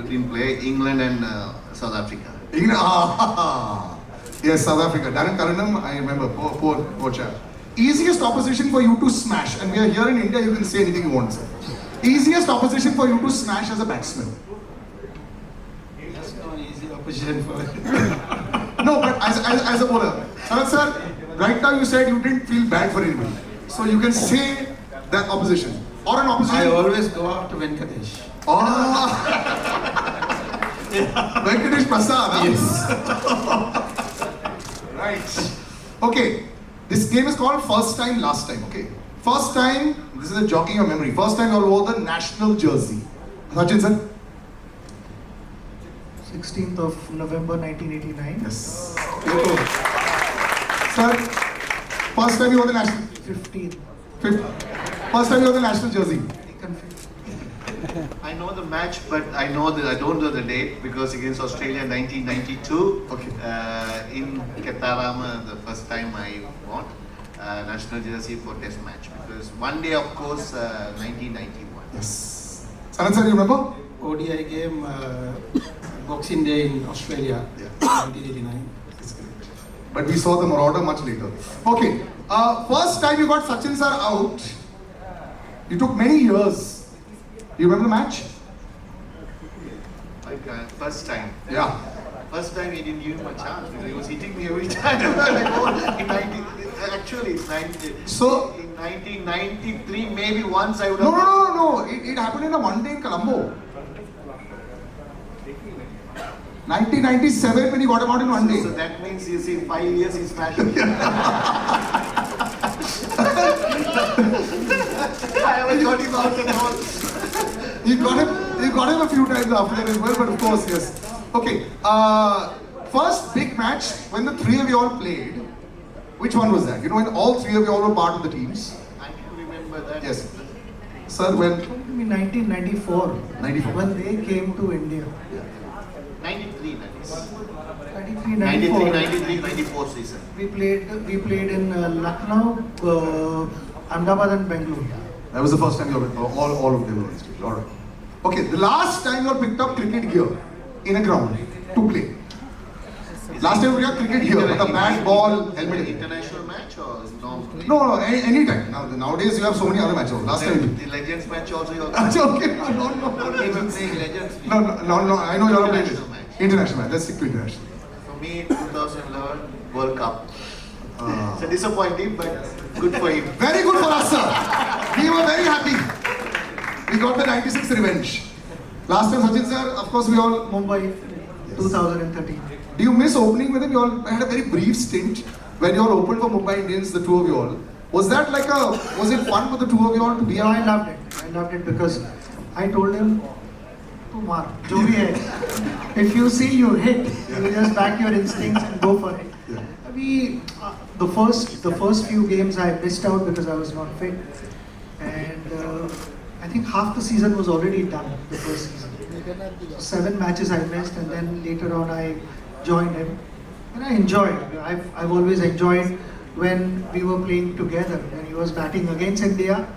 didn't play, England and South Africa. England, yes, South Africa. Darren Karanam, I remember, poor chap. Easiest opposition for you to smash, and we are here in India, you can say anything you want, sir. Easiest opposition for you to smash as a batsman? That's not easy opposition for No, but as a bowler. Sir, right now you said you didn't feel bad for anybody. So you can say that opposition. Or an opposition. I always go after Venkatesh. Venkatesh Prasad, huh? Yes. Right. Okay. This game is called First Time, Last Time. Okay. First time, this is a jogging of memory. First time you all wore the national jersey. Sachin, sir? 16th of November 1989. Yes. Sir, first time you wore the national. 15th. First time you wore the national jersey. I know the match, but I don't know the date because against Australia 1992. Okay. In Ketarama, the first time I won national jersey for Test match because one day, of course, 1991. Yes. Sanat sir, you remember? ODI game, Boxing Day in Australia, Yeah. 1989. But we saw the Marauder much later. Okay. First time you got Sachin sir out, you took many years. You remember the match? Like first time. Yeah. First time he didn't give him a chance because he was hitting me every time. Actually, it's 90. So in 1993, maybe once I would have. No. It happened in a one day in Colombo. 1997 when he got him out in one day. So that means you see 5 years he's smashing. I haven't got him out at all. You got him a few times after that as well, but of course, yes. Okay. First big match when the three of you all played. Which one was that? You know, when all three of you all were part of the teams. I can remember that. Yes. Sir, when? In 1994. 94. When they came to India. 93, that is. 93, 94. 94 season. We played in Lucknow, Ahmedabad and Bangalore. That was the first time you all of them were on stage. All right. Okay, the last time you all picked up cricket gear in a ground to play. It's Last time we had cricket here, with a bat, ball, helmet. International match or normal? No, any time. Nowadays you have so many other matches. Last time. The Legends match also you're Okay, no. Don't even playing Legends. No, I know you're playing International match. International match. Let's stick to international. For me, 2011 World Cup. It's a disappointing, but good for him. Very good for us, sir. We were very happy. We got the 96 revenge. Last time, Sachin sir, of course, we all. Mumbai, 2013. Do you miss opening with him? You all had a very brief stint when you all opened for Mumbai Indians, the two of you all. Was that like was it fun for the two of you all to be No, I loved it. I loved it because I told him, Kumar, jo bhi hai. If you see you hit, you just back your instincts and go for it. The first few games I missed out because I was not fit, and I think half the season was already done. The first season, so 7 matches I missed, and then later on I joined him, and I enjoyed. I've always enjoyed when we were playing together. When he was batting against India,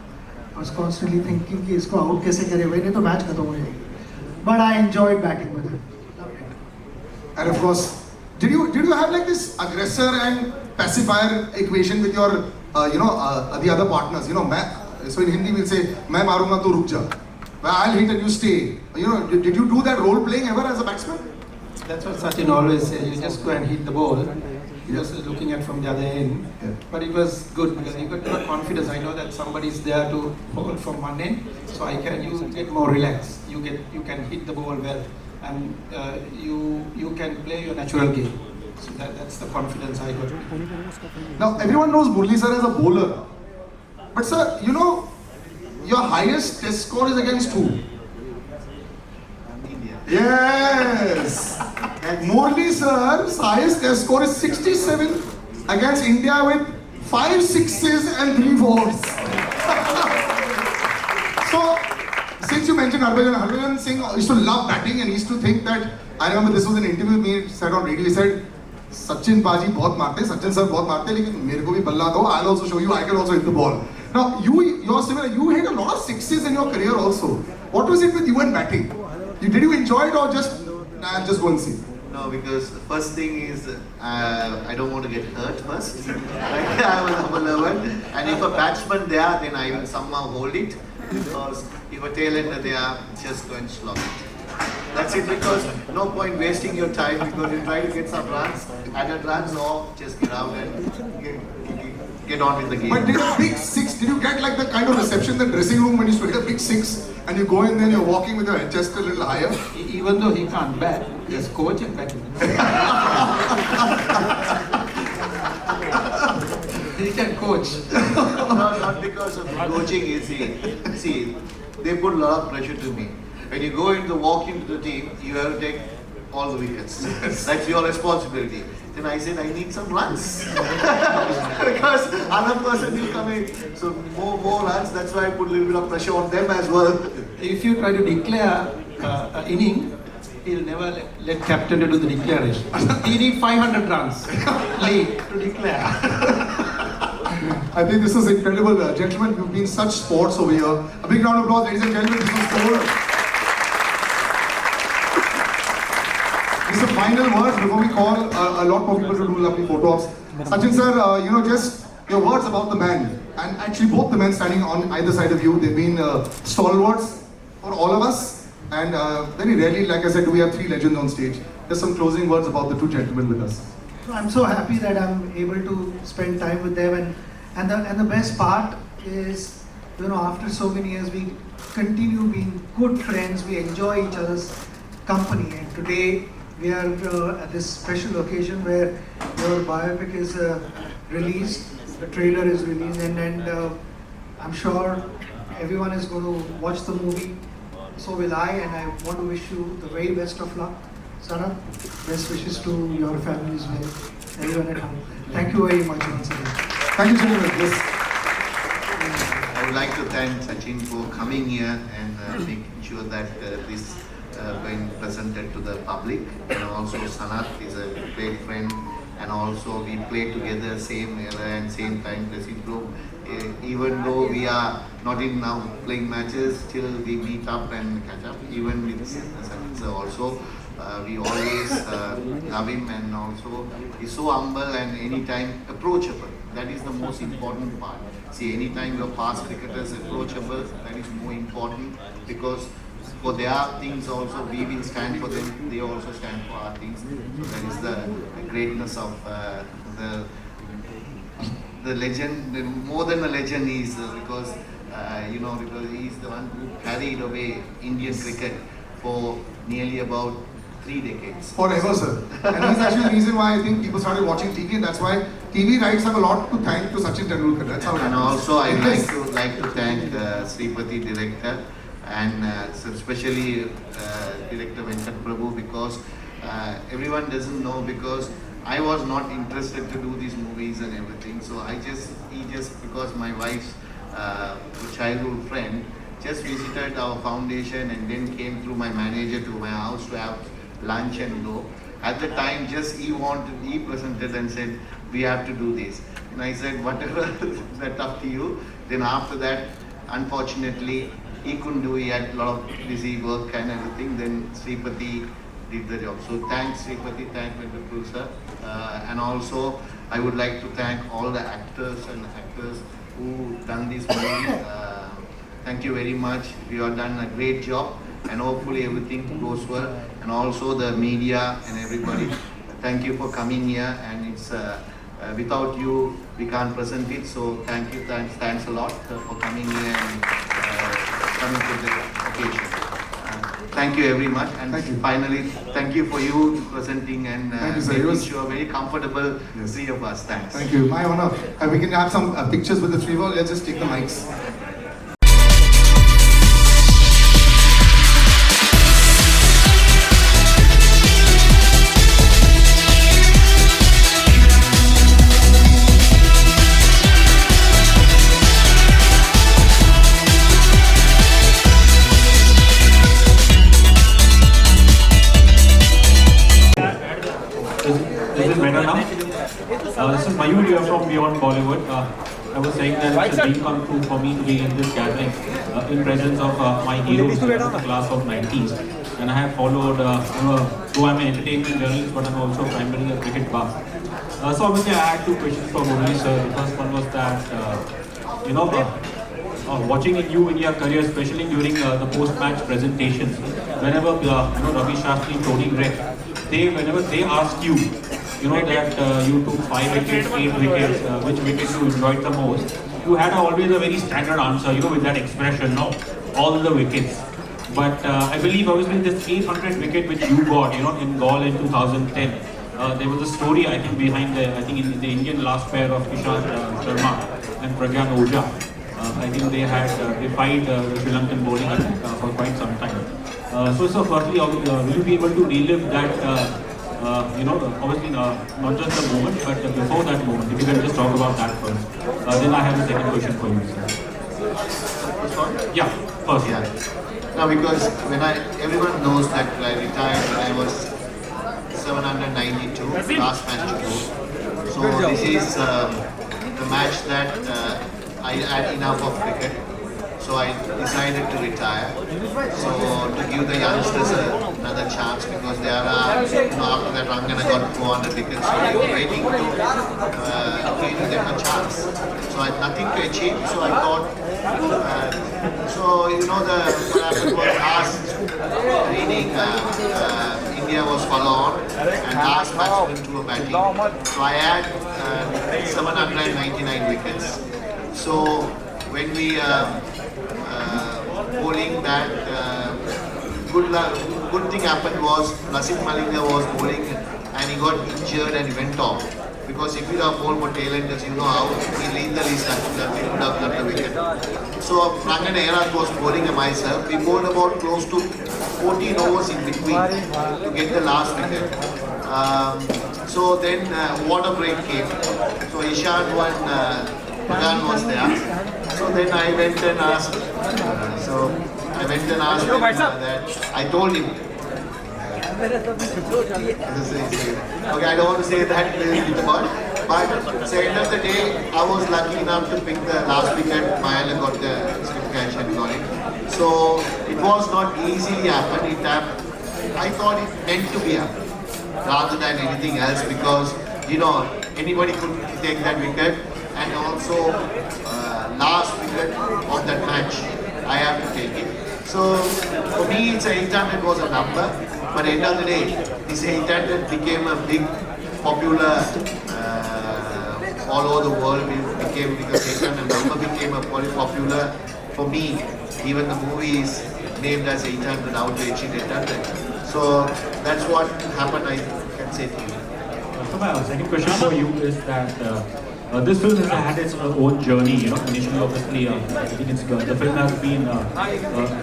I was constantly thinking कि इसको out कैसे करे, नहीं तो match खत्म हो जाएगी. But I enjoyed batting with him. And of course, did you have like this aggressor and pacifier equation with your the other partners? So in Hindi we'll say मैं मारूंगा तो रुक जा. I'll hit and you stay. Did you do that role playing ever as a batsman? That's what Sachin always says. You just go and hit the ball. He was looking at from the other end. Yeah. But it was good because you got more confidence. I know that somebody is there to hold from one end, so you get more relaxed. You can hit the ball well, and you can play your natural game. So that's the confidence I got. Now everyone knows Murli sir as a bowler, but sir, your highest test score is against who? India. Yes. Murli sir's highest test score is 67 against India with 5 sixes and 3 fours. So, since you mentioned Harbhajan Singh used to love batting and he used to think that, I remember this was an interview with me, he said on radio, he said, Sachin Baji bahut marte, Sachin sir bahut marte, lekin mere ko bhi balla do, I'll also show you, I can also hit the ball. Now, you're similar, you hit a lot of sixes in your career also. What was it with you and batting? Did you enjoy it or just go and see? No, because the first thing is I don't want to get hurt first. I was number 11, and if a batsman there, then I will somehow hold it. Because if a tailender there, just go and slog it. That's it, because no point wasting your time because you try to get some runs, added runs, or just get out and get on with the game. But did a big six, did you get like the kind of reception in the dressing room when you hit a big six and you go in there and you're walking with your head chest a little higher? Even though he can't bat, he's coach and batting. He can coach. No, not because of coaching, you see, they put a lot of pressure to me. When you go into walk into the team, you have to take all the wickets. That's your responsibility. Then I said, I need some runs. Because other person will come in. So more runs, that's why I put a little bit of pressure on them as well. If you try to declare an inning, he'll never let captain to do the declaration. He need 500 runs lead to declare. I think this is incredible. Gentlemen, you've been such sports over here. A big round of applause, ladies and gentlemen. This was gold. This is the final words before we call a lot more people to do lovely photo ops. Sachin sir, just your words about the man. And actually both the men standing on either side of you, they've been stalwarts for all of us. And very rarely, like I said, do we have 3 legends on stage. Just some closing words about the 2 gentlemen with us. I'm so happy that I'm able to spend time with them, and the best part is, after so many years, we continue being good friends. We enjoy each other's company, and today we are at this special occasion where your biopic is released, the trailer is released, and I'm sure everyone is going to watch the movie. So will I, and I want to wish you the very best of luck. Sana, best wishes to your family as well, everyone at home. Thank you very much once again. Thank you, gentlemen. Yes. I would like to thank Sachin for coming here and making sure that this being presented to the public. And also Sanat is a great friend, and also we play together same era and same time dressing room. Even though we are not in now playing matches, still we meet up and catch up, even with Sachin sir also. We always love him, and also he's so humble and anytime approachable. That is the most important part. See, anytime your past cricketers approachable, that is more important, because for their things also we will stand for them, they also stand for our things. So that is the greatness of the legend. More than a legend is because because he is the one who carried away Indian cricket for nearly about 3 decades. Forever, sir. And he's actually the reason why I think people started watching TV, and that's why TV rights have a lot to thank to Sachin Tendulkar. That's how it And happens. also I like to thank Sripati director, and especially director Venkat Prabhu, because everyone doesn't know, because I was not interested to do these movies and everything. So he just because my wife's childhood friend just visited our foundation and then came through my manager to my house to have lunch and go. At the time, he presented and said, we have to do this. And I said, whatever, that's up to you. Then after that, unfortunately, he couldn't do, he had a lot of busy work and everything. Then Sripati did the job. So thanks Sripati, thanks Venkat sir. And also, I would like to thank all the actors and actors who done this movie. Thank you very much. You have done a great job, and hopefully everything goes well. And also the media and everybody, thank you for coming here. And it's without you we can't present it. So thank you, thanks a lot for coming here and coming to the occasion. Thank you very much. And finally, thank you for you presenting and making sure very comfortable, three of us. Thanks. Thank you. My honor. We can have some pictures with the three of us. Let's just take the mics. Is it better now? This is Mayur here from Beyond Bollywood. I was saying that it's a dream come true for me to be in this gathering in presence of my heroes of the class of 90s. And I have followed, though I'm an entertainment journalist, but I'm also primarily a cricket buff. So obviously I had 2 questions for Murali sir. The first one was that, watching you in your career, especially during the post-match presentations, whenever Ravi Shastri, Tony Gregg, whenever they ask you, that you took 5 wickets, 8 wickets, which wicket you enjoyed the most, you had always a very standard answer, with that expression, no, all the wickets. But I believe obviously this 800 wicket which you got, in Gaul in 2010, there was a story I think behind in the Indian last pair of Ishant Sharma and Pragyan Ojha. I think they had defied the Sri Lankan bowling for quite some time. So firstly, will you be able to relive that, obviously not just the moment, but before that moment, if you can just talk about that first. Then I have a second question for you, sir. Yeah, first. Yeah. Now, because everyone knows that I retired when I was 792, last match to go. So this is the match that I had enough of cricket. So I decided to retire. So to give the youngsters another chance, because there are, after that Rangana got 400 wickets, so they were waiting to give them a chance. So I had nothing to achieve, so I thought, what happened was last inning, India was follow on, and last batsman to a batting. So I had 799 wickets. So when we bowling that, good thing happened was Nasim Malinga was bowling and he got injured and he went off. Because if you have bowled for tailenders, you know how he lethally he would have got the wicket. So Rangana Era was bowling myself. We bowled about close to 14 overs in between to get the last wicket. So then water break came. So Ishan Pagan was there. So then I went and asked. That I told him. Okay, I don't want to say that but at the end of the day, I was lucky enough to pick the last wicket. Mayala got the slip catch and got it. So it was not easily happened. It happened I thought it meant to be happen rather than anything else, because you know anybody could take that wicket, and also last wicket of that match I have to take it. So for me it's 800 was a number, but at the end of the day this 800 became a big popular all over the world. It became, because 800 number became a very popular for me. Even the movie is named as 800, how to achieve 800. So that's what happened, I can say to you. So my second question for you is that this film has had its own journey. You know, initially, obviously, I think the film has been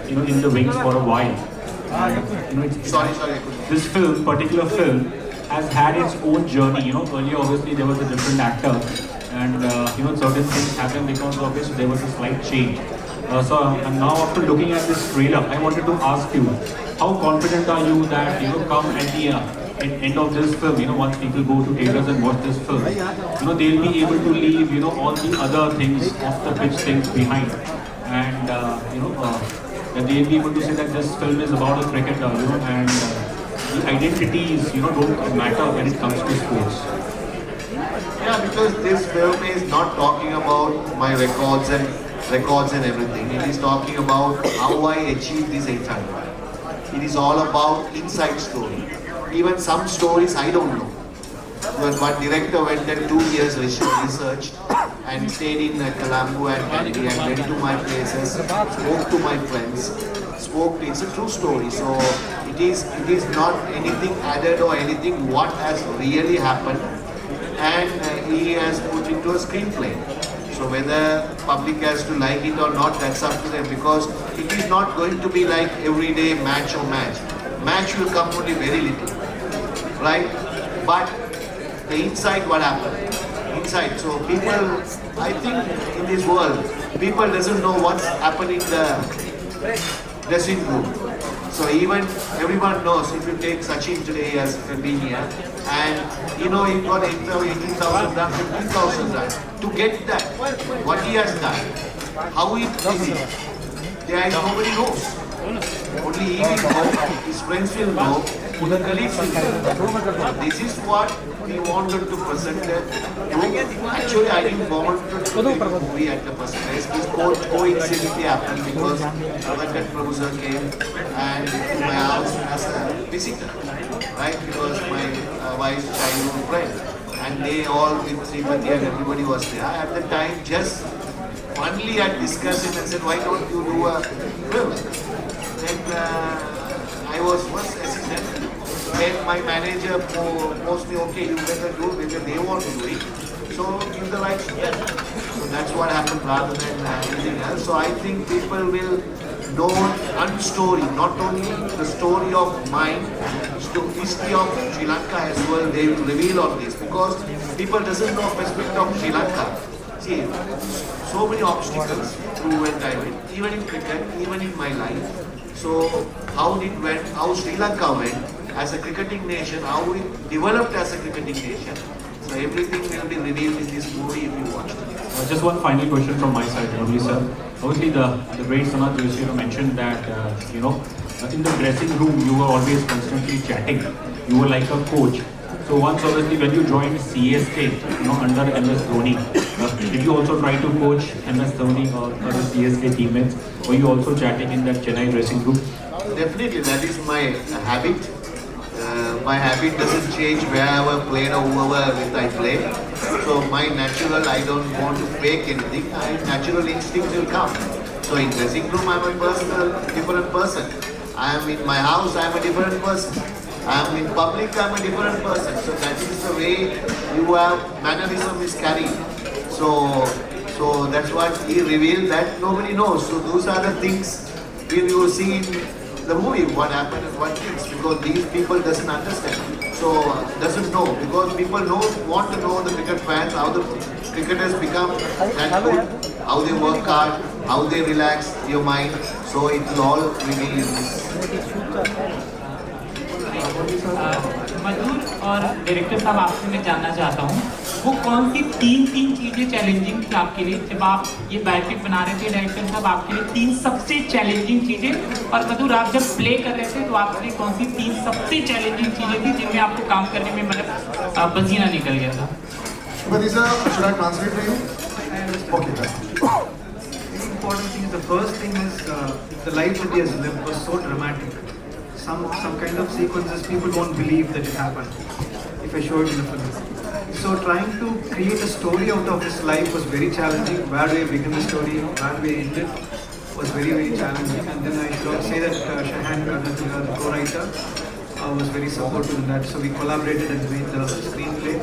you know, in the wings for a while. You know, sorry. This film, particular film, has had its own journey. You know, earlier obviously there was a different actor, and you know, certain things happened because obviously there was a slight change. And now after looking at this trailer, I wanted to ask you, how confident are you that, you know, come at the end of this film, you know, once people go to theaters and watch this film, you know, they'll be able to leave, you know, all the other things, off the pitch things behind, and you know, that they'll be able to say that this film is about a cricketer, you know, and the identities, you know, don't matter when it comes to sports. Yeah, because this film is not talking about my records and everything. It is talking about how I achieved this 800. It is all about inside story. Even some stories I don't know. But director went and 2 years researched and stayed in Colombo and Kennedy and went to my places, spoke to my friends, it's a true story. So it is not anything added or anything what has really happened, and he has put into a screenplay. So whether public has to like it or not, that's up to them, because it is not going to be like everyday match or match. Match will come only very little, right? But the inside, what happened? Inside. So people, I think in this world, people doesn't know what's happening in the dressing room. So even everyone knows, if you take Sachin today, he has been here, and you know he got 18,000 runs, 15,000 runs. To get that, what he has done, how he did it, there is nobody knows. Only he will know, his friends will know, the colleagues will know. This is what we wanted to present it. Actually, I didn't want to do the movie at the first place. This coincidentally happened because Uncut producer came and to my house as a visitor, right? Because my wife's childhood friend. And they all with Srimati and everybody was there. At the time, just finally had discussed it and said, why don't you do a film? Then I was first assistant. Then my manager posed me, okay, you better do it because they want to do it. So give the rights to them. So that's what happened rather than anything else. So I think people will know one story, not only the story of mine, history of Sri Lanka as well. They will reveal on this because people doesn't know perspective of Sri Lanka. See, so many obstacles through when I went, even in cricket, even in my life. So how Sri Lanka went as a cricketing nation, how it developed as a cricketing nation. So everything will be revealed in this movie if you watch it. Just one final question from my side, Ravi sir. Obviously, the great Sanat Joshi mentioned that you know, in the dressing room you were always constantly chatting. You were like a coach. So once obviously when you joined CSK, you know, under MS Dhoni, did you also try to coach MS Dhoni or the CSK teammates? Were you also chatting in that Chennai dressing room? Definitely, that is my habit. My habit doesn't change wherever played or whoever with I play. So my natural, I don't want to fake anything. My natural instincts will come. So in dressing room, I'm a different person. I am in my house, I am a different person. I am in public, I am a different person. So that is the way you have, mannerism is carried. So that's what he revealed that nobody knows. So those are the things when you see in the movie, what happened and what things, because these people doesn't understand. So doesn't know, because people want to know, the cricket fans, how the cricketers become that good, how they work hard, how they relax your mind. So it will all reveal in this. मधुर और director साहब आपसे मैं जानना चाहता हूँ वो कौन सी तीन चीजें चैलेंजिंग थी आपके लिए जब आप ये बायोपिक बना रहे थे? डायरेक्टर साहब आपके लिए तीन सबसे चैलेंजिंग चीजें, और मधुर आप जब प्ले कर रहे थे तो आपके लिए कौन सी तीन सबसे चैलेंजिंग चीजें थी जिनमें आपको काम करने में मतलब पसीना निकल गया था? But should I translate for you? Okay, The important thing is, the first thing is the life that he has lived was so dramatic. Some kind of sequences people won't believe that it happened if I show it in the film. So trying to create a story out of his life was very challenging. Where do I begin the story? Where do I end it? Was very challenging. And then I should also say that Shahan, the co-writer, was very supportive in that. So we collaborated and made the screenplay.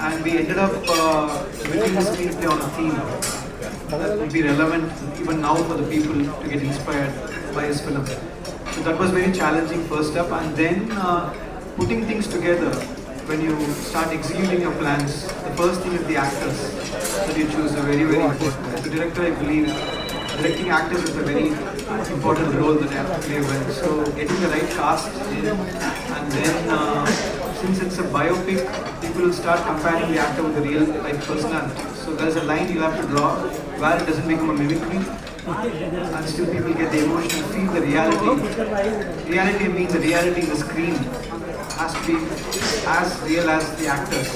And we ended up making the screenplay on a theme that will be relevant even now for the people to get inspired by his film. So that was very challenging first step, and then putting things together. When you start executing your plans, the first thing is the actors that you choose are very important. As a director, I believe directing actors is a very important role that I have to play well. So getting the right cast in, and then since it's a biopic, people will start comparing the actor with the real life personality. So there's a line you have to draw where it doesn't become a mimicry, and still people get the emotion, feel the reality. Reality means the reality in the screen has to be as real as the actors.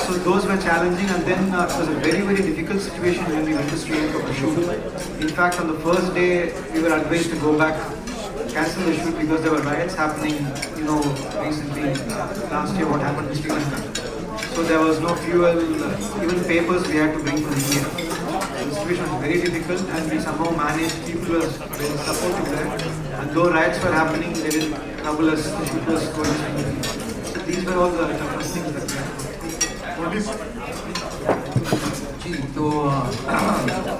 So those were challenging, and then it was a very difficult situation when we went to Sri Lanka for shoot. In fact, on the first day, we were advised to go back, cancel the shoot because there were riots happening, recently, last year what happened in Sri Lanka. So there was no fuel, even papers we had to bring from India. The situation was very difficult, and we somehow managed. People were very supportive there, and though riots were happening, they didn't trouble us. The shoot was going smoothly. So these were all the toughest things that we had. What is? जी तो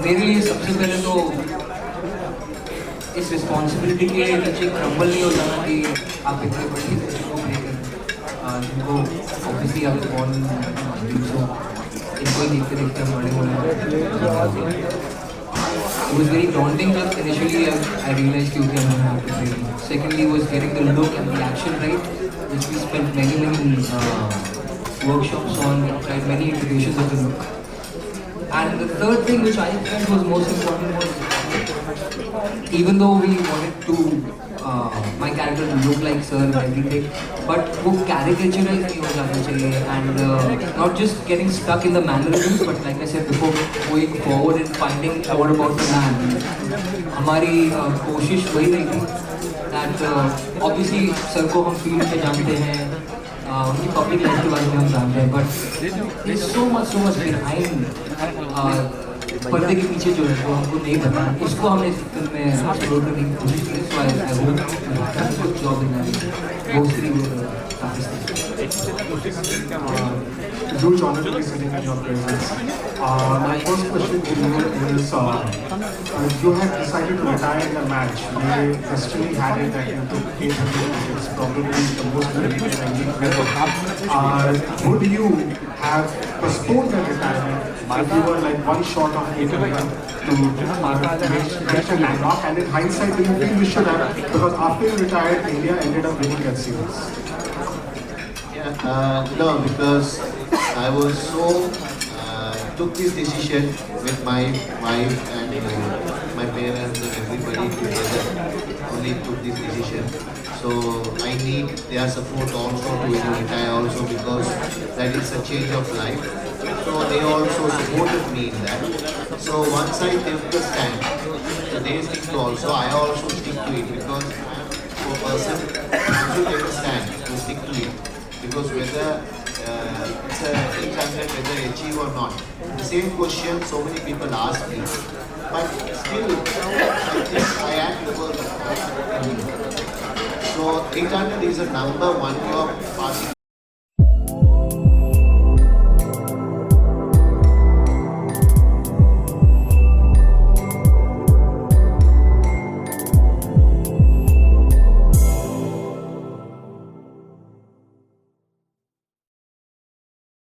मेरे लिए सबसे पहले तो इस responsibility के नीचे crumble नहीं हो जाना कि आप इतने बड़ी फिल्म को प्ले करें, जिनको ऑब्वियसली आप बॉर्न इनको ही देखते हम बड़े हो रहे हैं. It was very daunting just initially. I realized कि okay, I'm gonna have to play. Secondly was getting the look and the action right, which we spent many workshops on. We tried many iterations of the look. And the third thing which I felt was most important was, even though we wanted to my character to look like Sir and everything, but वो caricaturized नहीं हो जाना चाहिए, and not just getting stuck in the mannerisms, but like I said before, going forward and finding out about the man. हमारी कोशिश वही रही थी that obviously Sir को हम फील्ड में जानते हैं, उनकी पब्लिक लाइफ के बारे में हम जानते हैं, but there's so much behind पर्दे के पीछे जो है वो हमको नहीं पता, इसको हमने इस फिल्म में एक्सप्लोर करने की कोशिश की. So I hope good job in that. वो three Huge honor to be sitting in your presence. My first question to you is, you had decided to retire in a match where destiny had it that you took 800 wickets, probably the most critical ending ever. Would you have postponed the retirement if you were like one shot of 800 to reach a landmark? And in hindsight, do you feel you should have? Because after you retired, India ended up winning that series. No, because I was so took this decision with my wife and my parents and everybody together. Only took this decision. So I need their support also to retire also, because that is a change of life. So they also supported me in that. So once I took the stand, they stick to also. I also stick to it, because I am a person who take a stand to stick to it. Because whether it's a 800, whether I achieve or not, the same question so many people ask me. But still, I think I act the work. So 800 is a number one job passing.